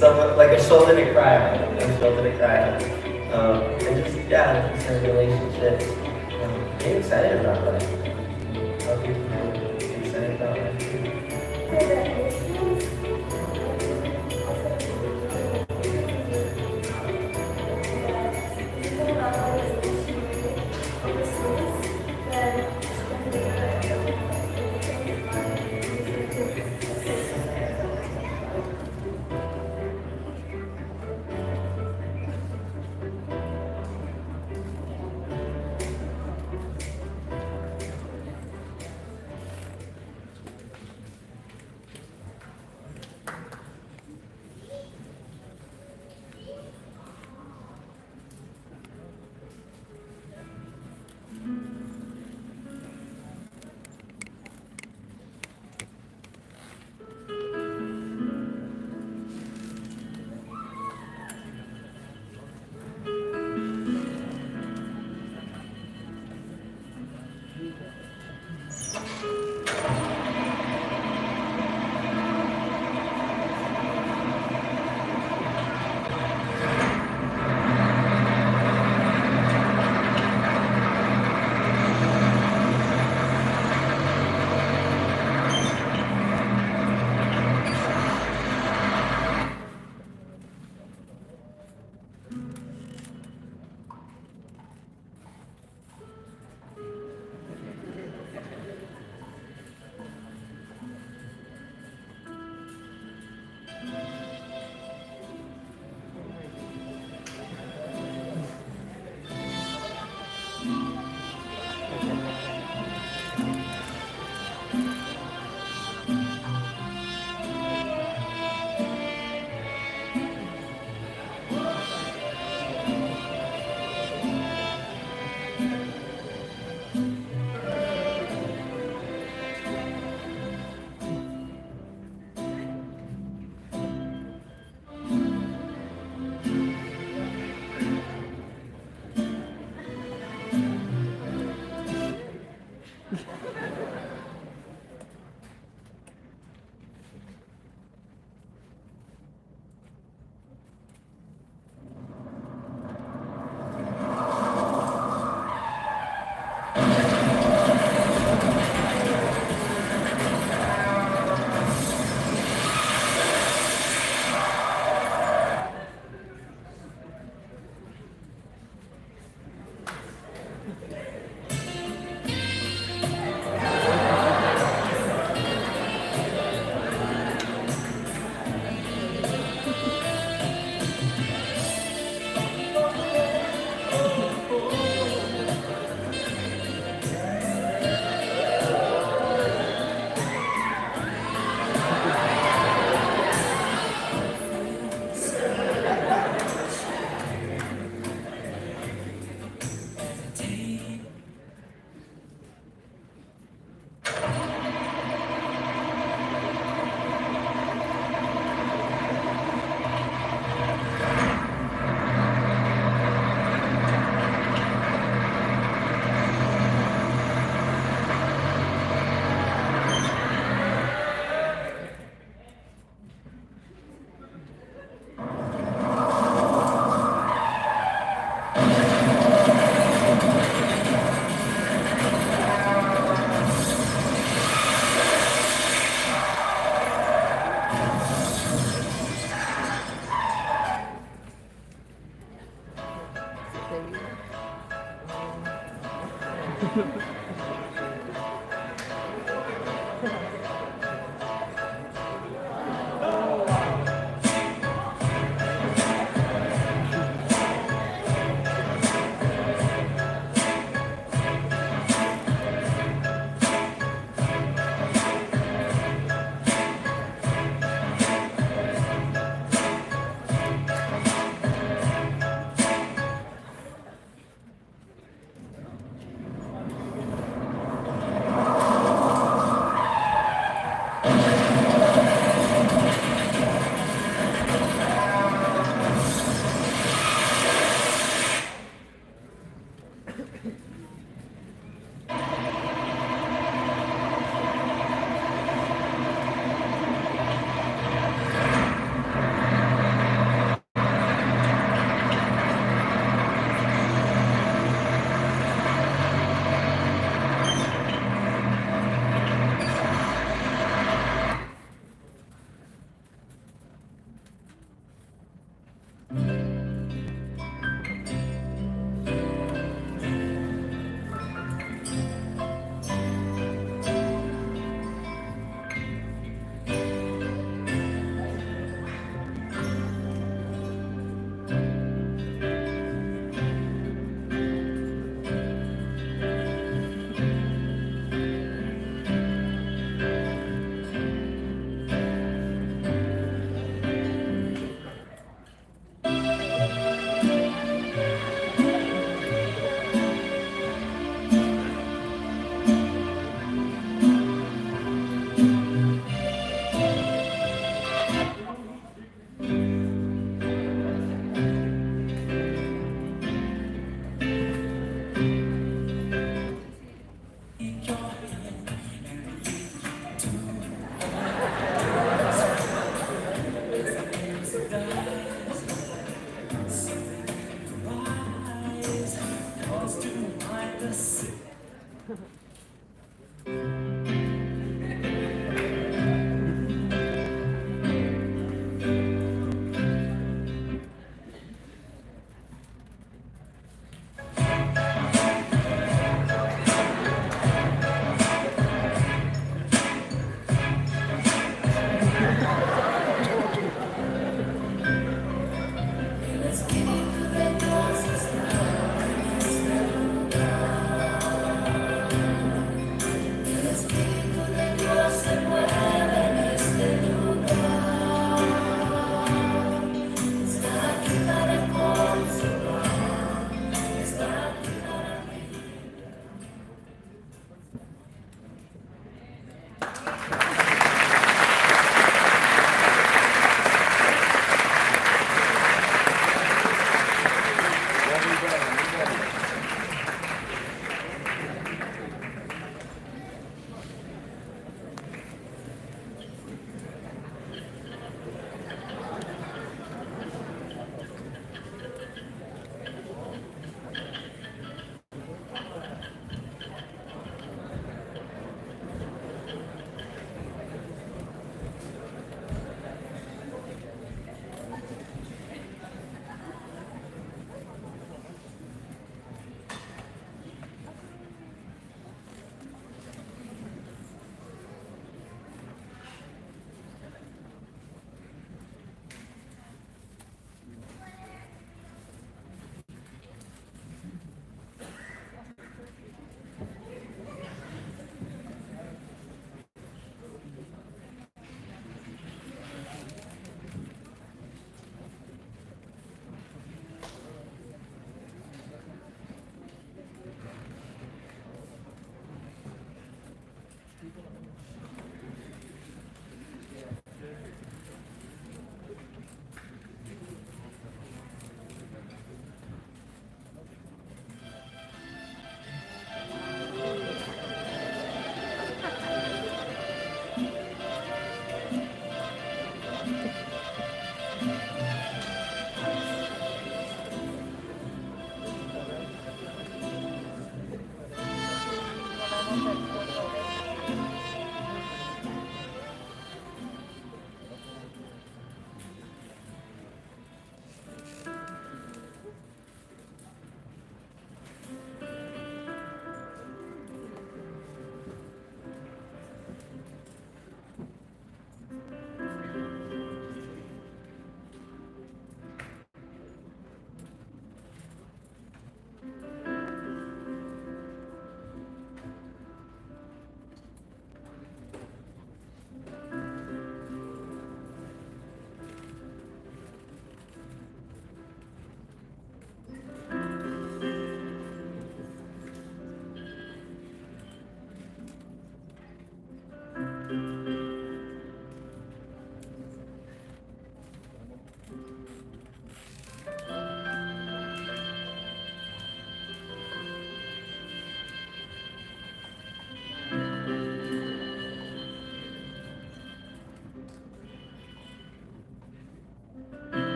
Someone like a shoulder to cry on, and just just have relationships. Being excited about life. How people be excited about life.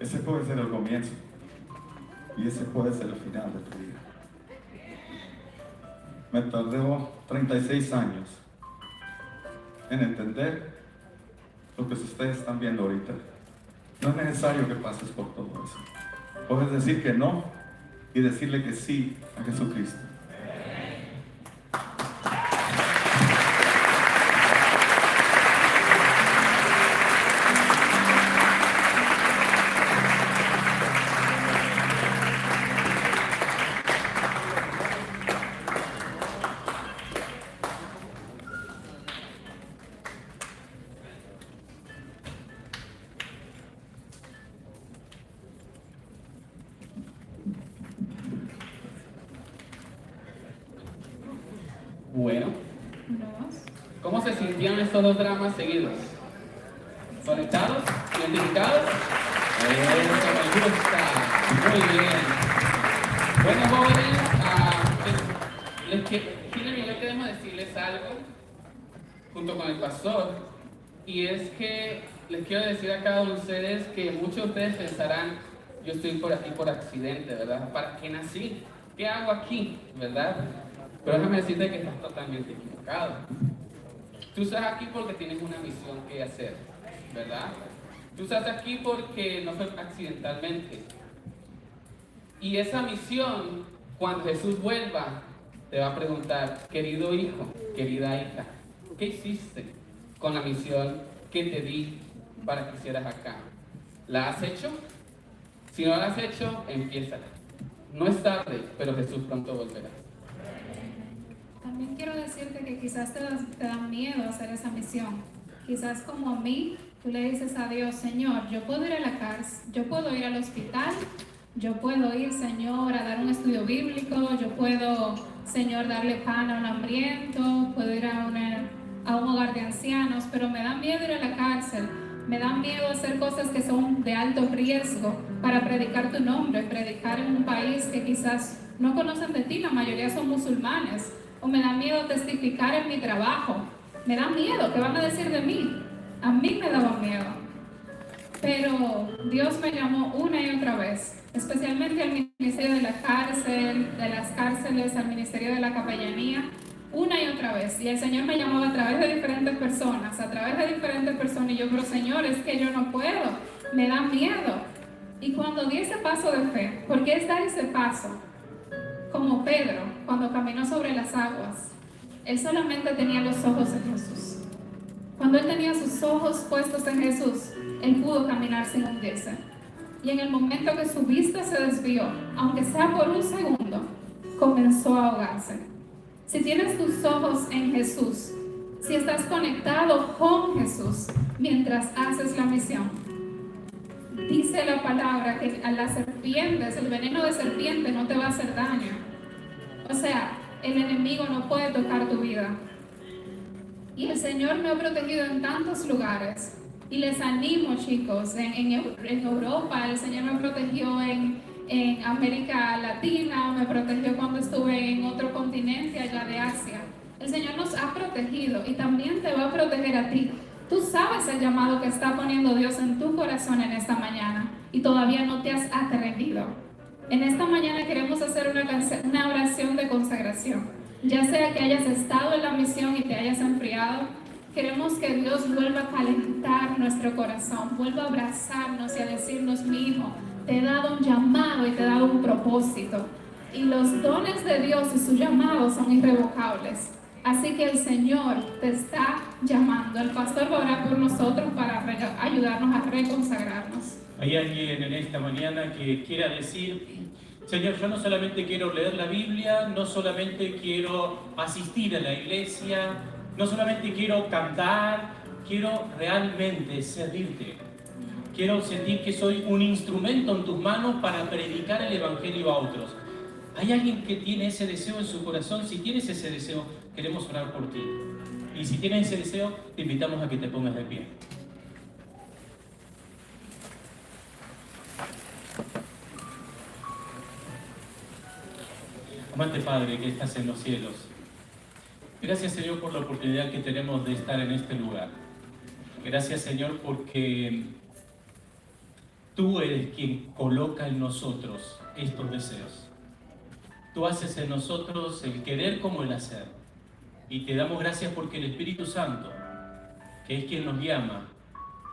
Ese puede ser el comienzo y ese puede ser el final de tu vida. Me tardó 36 años en entender lo que ustedes están viendo ahorita. No es necesario que pases por todo eso. Puedes decir que no y decirle que sí a Jesucristo. Bueno, ¿cómo se sintieron estos dos dramas seguidos? ¿Conectados? ¿Identificados? Eso me gusta. Muy bien. Bueno, jóvenes, yo queremos decirles algo junto con el pastor, y es que les quiero decir a cada uno de ustedes que muchos de ustedes pensarán, yo estoy por aquí por accidente, ¿verdad? ¿Para qué nací? ¿Qué hago aquí? ¿Verdad? Pero déjame decirte que estás totalmente equivocado. Tú estás aquí porque tienes una misión que hacer, ¿verdad? Tú estás aquí porque no fue accidentalmente. Y esa misión, cuando Jesús vuelva, te va a preguntar, querido hijo, querida hija, ¿qué hiciste con la misión que te di para que hicieras acá? ¿La has hecho? Si no la has hecho, empiézala. No es tarde, pero Jesús pronto volverá. También quiero decirte que quizás te da miedo hacer esa misión. Quizás como a mí, tú le dices a Dios, Señor, yo puedo ir a la cárcel, yo puedo ir al hospital, yo puedo ir, Señor, a dar un estudio bíblico, yo puedo, Señor, darle pan a un hambriento, puedo ir a un hogar de ancianos, pero me da miedo ir a la cárcel, me da miedo hacer cosas que son de alto riesgo para predicar tu nombre, predicar en un país que quizás no conocen de ti, la mayoría son musulmanes. O me da miedo testificar en mi trabajo. Me da miedo, ¿qué van a decir de mí? A mí me daba miedo. Pero Dios me llamó una y otra vez, especialmente al ministerio de la cárcel, de las cárceles, al ministerio de la capellanía, una y otra vez. Y el Señor me llamaba a través de diferentes personas, y yo, pero Señor, es que yo no puedo, me da miedo. Y cuando di ese paso de fe, ¿por qué es dar ese paso? Como Pedro, cuando caminó sobre las aguas, él solamente tenía los ojos en Jesús. Cuando él tenía sus ojos puestos en Jesús, él pudo caminar sin hundirse. Y en el momento que su vista se desvió, aunque sea por un segundo, comenzó a ahogarse. Si tienes tus ojos en Jesús, si estás conectado con Jesús mientras haces la misión, dice la palabra que a las serpientes, el veneno de serpiente no te va a hacer daño. O sea, el enemigo no puede tocar tu vida. Y el Señor me ha protegido en tantos lugares. Y les animo, chicos, en Europa, el Señor me protegió en América Latina, me protegió cuando estuve en otro continente allá de Asia. El Señor nos ha protegido y también te va a proteger a ti. Tú sabes el llamado que está poniendo Dios en tu corazón en esta mañana y todavía no te has atrevido. En esta mañana queremos hacer una oración de consagración. Ya sea que hayas estado en la misión y te hayas enfriado, queremos que Dios vuelva a calentar nuestro corazón, vuelva a abrazarnos y a decirnos, mi hijo, te he dado un llamado y te he dado un propósito. Y los dones de Dios y su llamado son irrevocables. Así que el Señor te está llamando. El pastor va a orar por nosotros para ayudarnos a reconsagrarnos. Hay alguien en esta mañana que quiera decir, Señor, yo no solamente quiero leer la Biblia, no solamente quiero asistir a la iglesia, no solamente quiero cantar, quiero realmente servirte. Quiero sentir que soy un instrumento en tus manos para predicar el Evangelio a otros. ¿Hay alguien que tiene ese deseo en su corazón? Si tienes ese deseo, queremos orar por ti. Y si tienes ese deseo, te invitamos a que te pongas de pie. Amante Padre que estás en los cielos, gracias Señor por la oportunidad que tenemos de estar en este lugar. Gracias Señor porque tú eres quien coloca en nosotros estos deseos. Tú haces en nosotros el querer como el hacer. Y te damos gracias porque el Espíritu Santo, que es quien nos llama,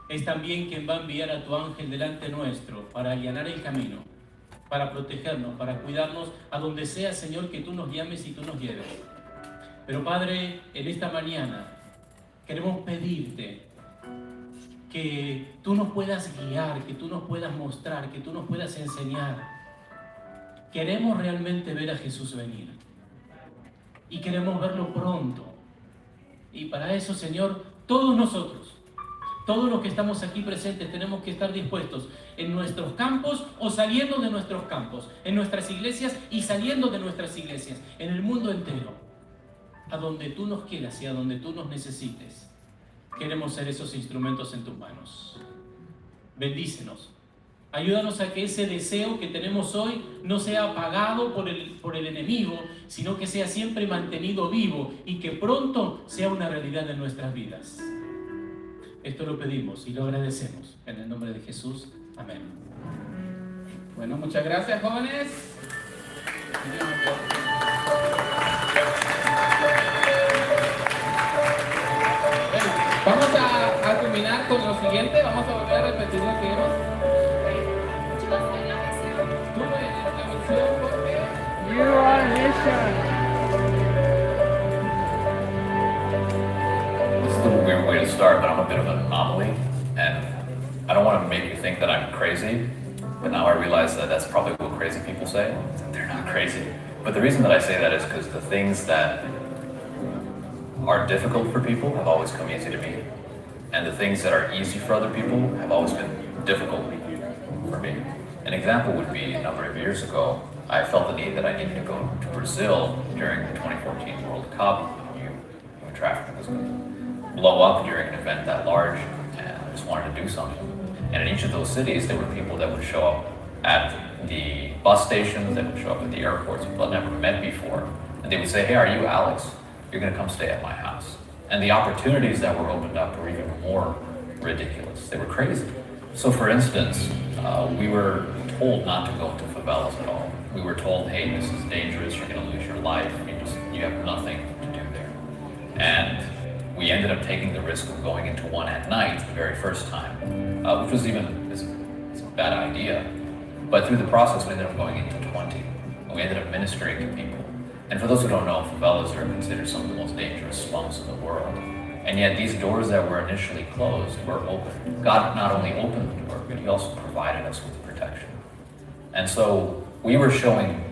es también quien va a enviar a tu ángel delante nuestro para allanar el camino, para protegernos, para cuidarnos a donde sea, Señor, que tú nos llames y tú nos lleves. Pero Padre, en esta mañana queremos pedirte que tú nos puedas guiar, que tú nos puedas mostrar, que tú nos puedas enseñar. Queremos realmente ver a Jesús venir y queremos verlo pronto. Y para eso, Señor, todos nosotros, todos los que estamos aquí presentes, tenemos que estar dispuestos en nuestros campos o saliendo de nuestros campos, en nuestras iglesias y saliendo de nuestras iglesias, en el mundo entero, a donde tú nos quieras y a donde tú nos necesites. Queremos ser esos instrumentos en tus manos. Bendícenos. Ayúdanos a que ese deseo que tenemos hoy no sea apagado por el enemigo, sino que sea siempre mantenido vivo y que pronto sea una realidad en nuestras vidas. Esto lo pedimos y lo agradecemos. En el nombre de Jesús. Amén. Bueno, muchas gracias, jóvenes. Bueno, vamos a culminar con lo siguiente. Vamos a volver a repetir lo que hemos. You are mission. This is a weird way to start, but I'm a bit of an anomaly, and I don't want to make you think that I'm crazy, but now I realize that that's probably what crazy people say. They're not crazy. But the reason that I say that is because the things that are difficult for people have always come easy to me, and the things that are easy for other people have always been difficult for me. An example would be a number of years ago, I felt the need that I needed to go to Brazil during the 2014 World Cup. Human trafficking was going to blow up during an event that large, and I just wanted to do something. And in each of those cities, there were people that would show up at the bus stations, that would show up at the airports, people I'd never met before. And they would say, hey, are you Alex? You're going to come stay at my house. And the opportunities that were opened up were even more ridiculous. They were crazy. So for instance, we were told not to go into favelas at all. We were told, hey, this is dangerous, you're going to lose your life, you have nothing to do there. And we ended up taking the risk of going into one at night the very first time, which was even it's a bad idea. But through the process, we ended up going into 20. And we ended up ministering to people. And for those who don't know, favelas are considered some of the most dangerous slums in the world. And yet these doors that were initially closed were open. God not only opened the door, but he also provided us with protection. And so we were showing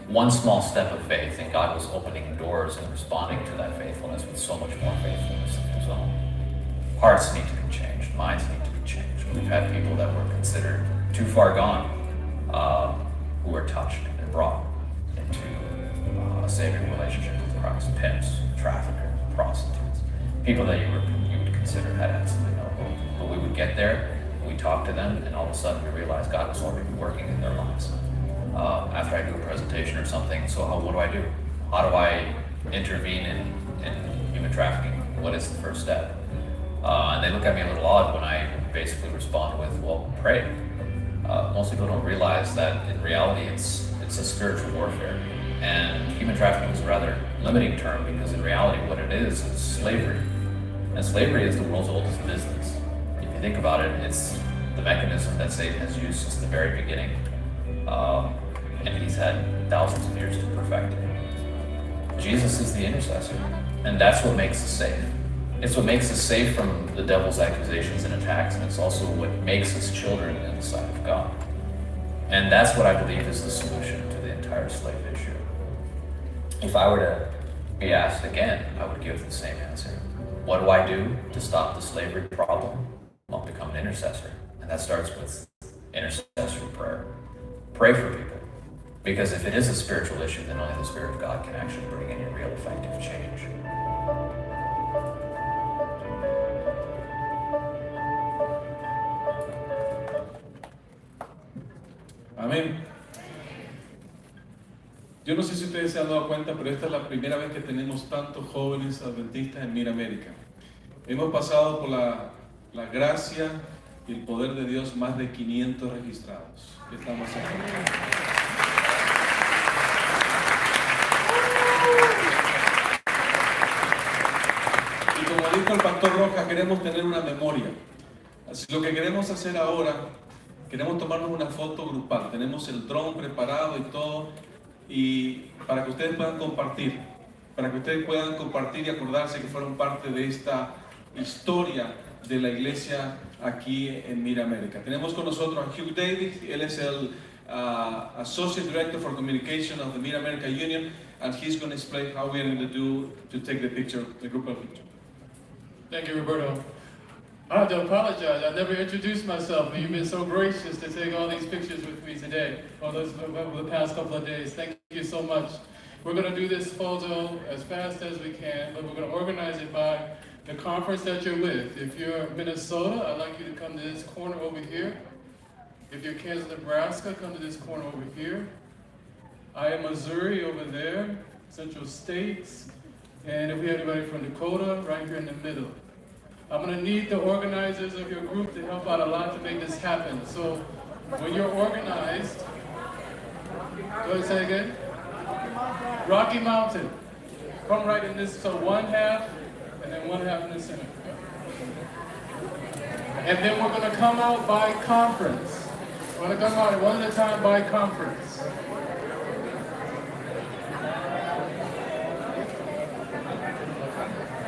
one small step of faith, and God was opening doors and responding to that faithfulness with so much more faithfulness of his own. Hearts need to be changed, minds need to be changed. We've had people that were considered too far gone, who were touched and brought into a saving relationship with Christ. Pimps, traffickers, prostitutes, people that you would consider had absolutely no hope. But we would get there, we talk to them, and all of a sudden we realize God was already working in their lives. After I do a presentation or something, so what do I do? How do I intervene in human trafficking? What is the first step? And they look at me a little odd when I basically respond with, well, pray. Most people don't realize that in reality it's a spiritual warfare. And human trafficking is a rather limiting term because in reality what it is slavery. And slavery is the world's oldest business. If you think about it, it's the mechanism that Satan has used since the very beginning. And he's had thousands of years to perfect it. Jesus is the intercessor, and that's what makes us safe. It's what makes us safe from the devil's accusations and attacks, and it's also what makes us children in the sight of God. And that's what I believe is the solution to the entire slave issue. If I were to be asked again, I would give the same answer. What do I do to stop the slavery problem? I'll become an intercessor, and that starts with intercessory prayer. Pray for people. Because if it is a spiritual issue, then only the Spirit of God can actually bring any real effective change. Amén. Yo no sé si ustedes se han dado cuenta, pero esta es la primera vez que tenemos tantos jóvenes adventistas en Mira América. Hemos pasado por la gracia y el poder de Dios más de 500 registrados. Estamos aquí. Y como dijo el pastor Rojas, queremos tener una memoria. Así lo que queremos hacer ahora, queremos tomarnos una foto grupal. Tenemos el dron preparado y todo, y para que ustedes puedan compartir, y acordarse que fueron parte de esta historia de la iglesia aquí en Mira América. Tenemos con nosotros a Hugh David, él es el Associate Director for Communication of the Mira America Union, and he's going to explain how we are going to take the picture, the group picture. Thank you, Roberto. I have to apologize. I never introduced myself, and you've been so gracious to take all these pictures with me today, over the past couple of days. Thank you so much. We're going to do this photo as fast as we can, but we're going to organize it by the conference that you're with. If you're Minnesota, I'd like you to come to this corner over here. If you're Kansas, Nebraska, come to this corner over here. I am Missouri over there, Central States. And if we have anybody from Dakota, right here in the middle. I'm going to need the organizers of your group to help out a lot to make this happen. So when you're organized, go ahead, say again. Rocky Mountain. Come right in this, so one half, and then one half in the center. And then we're going to come out by conference. We're going to come out one at a time by conference.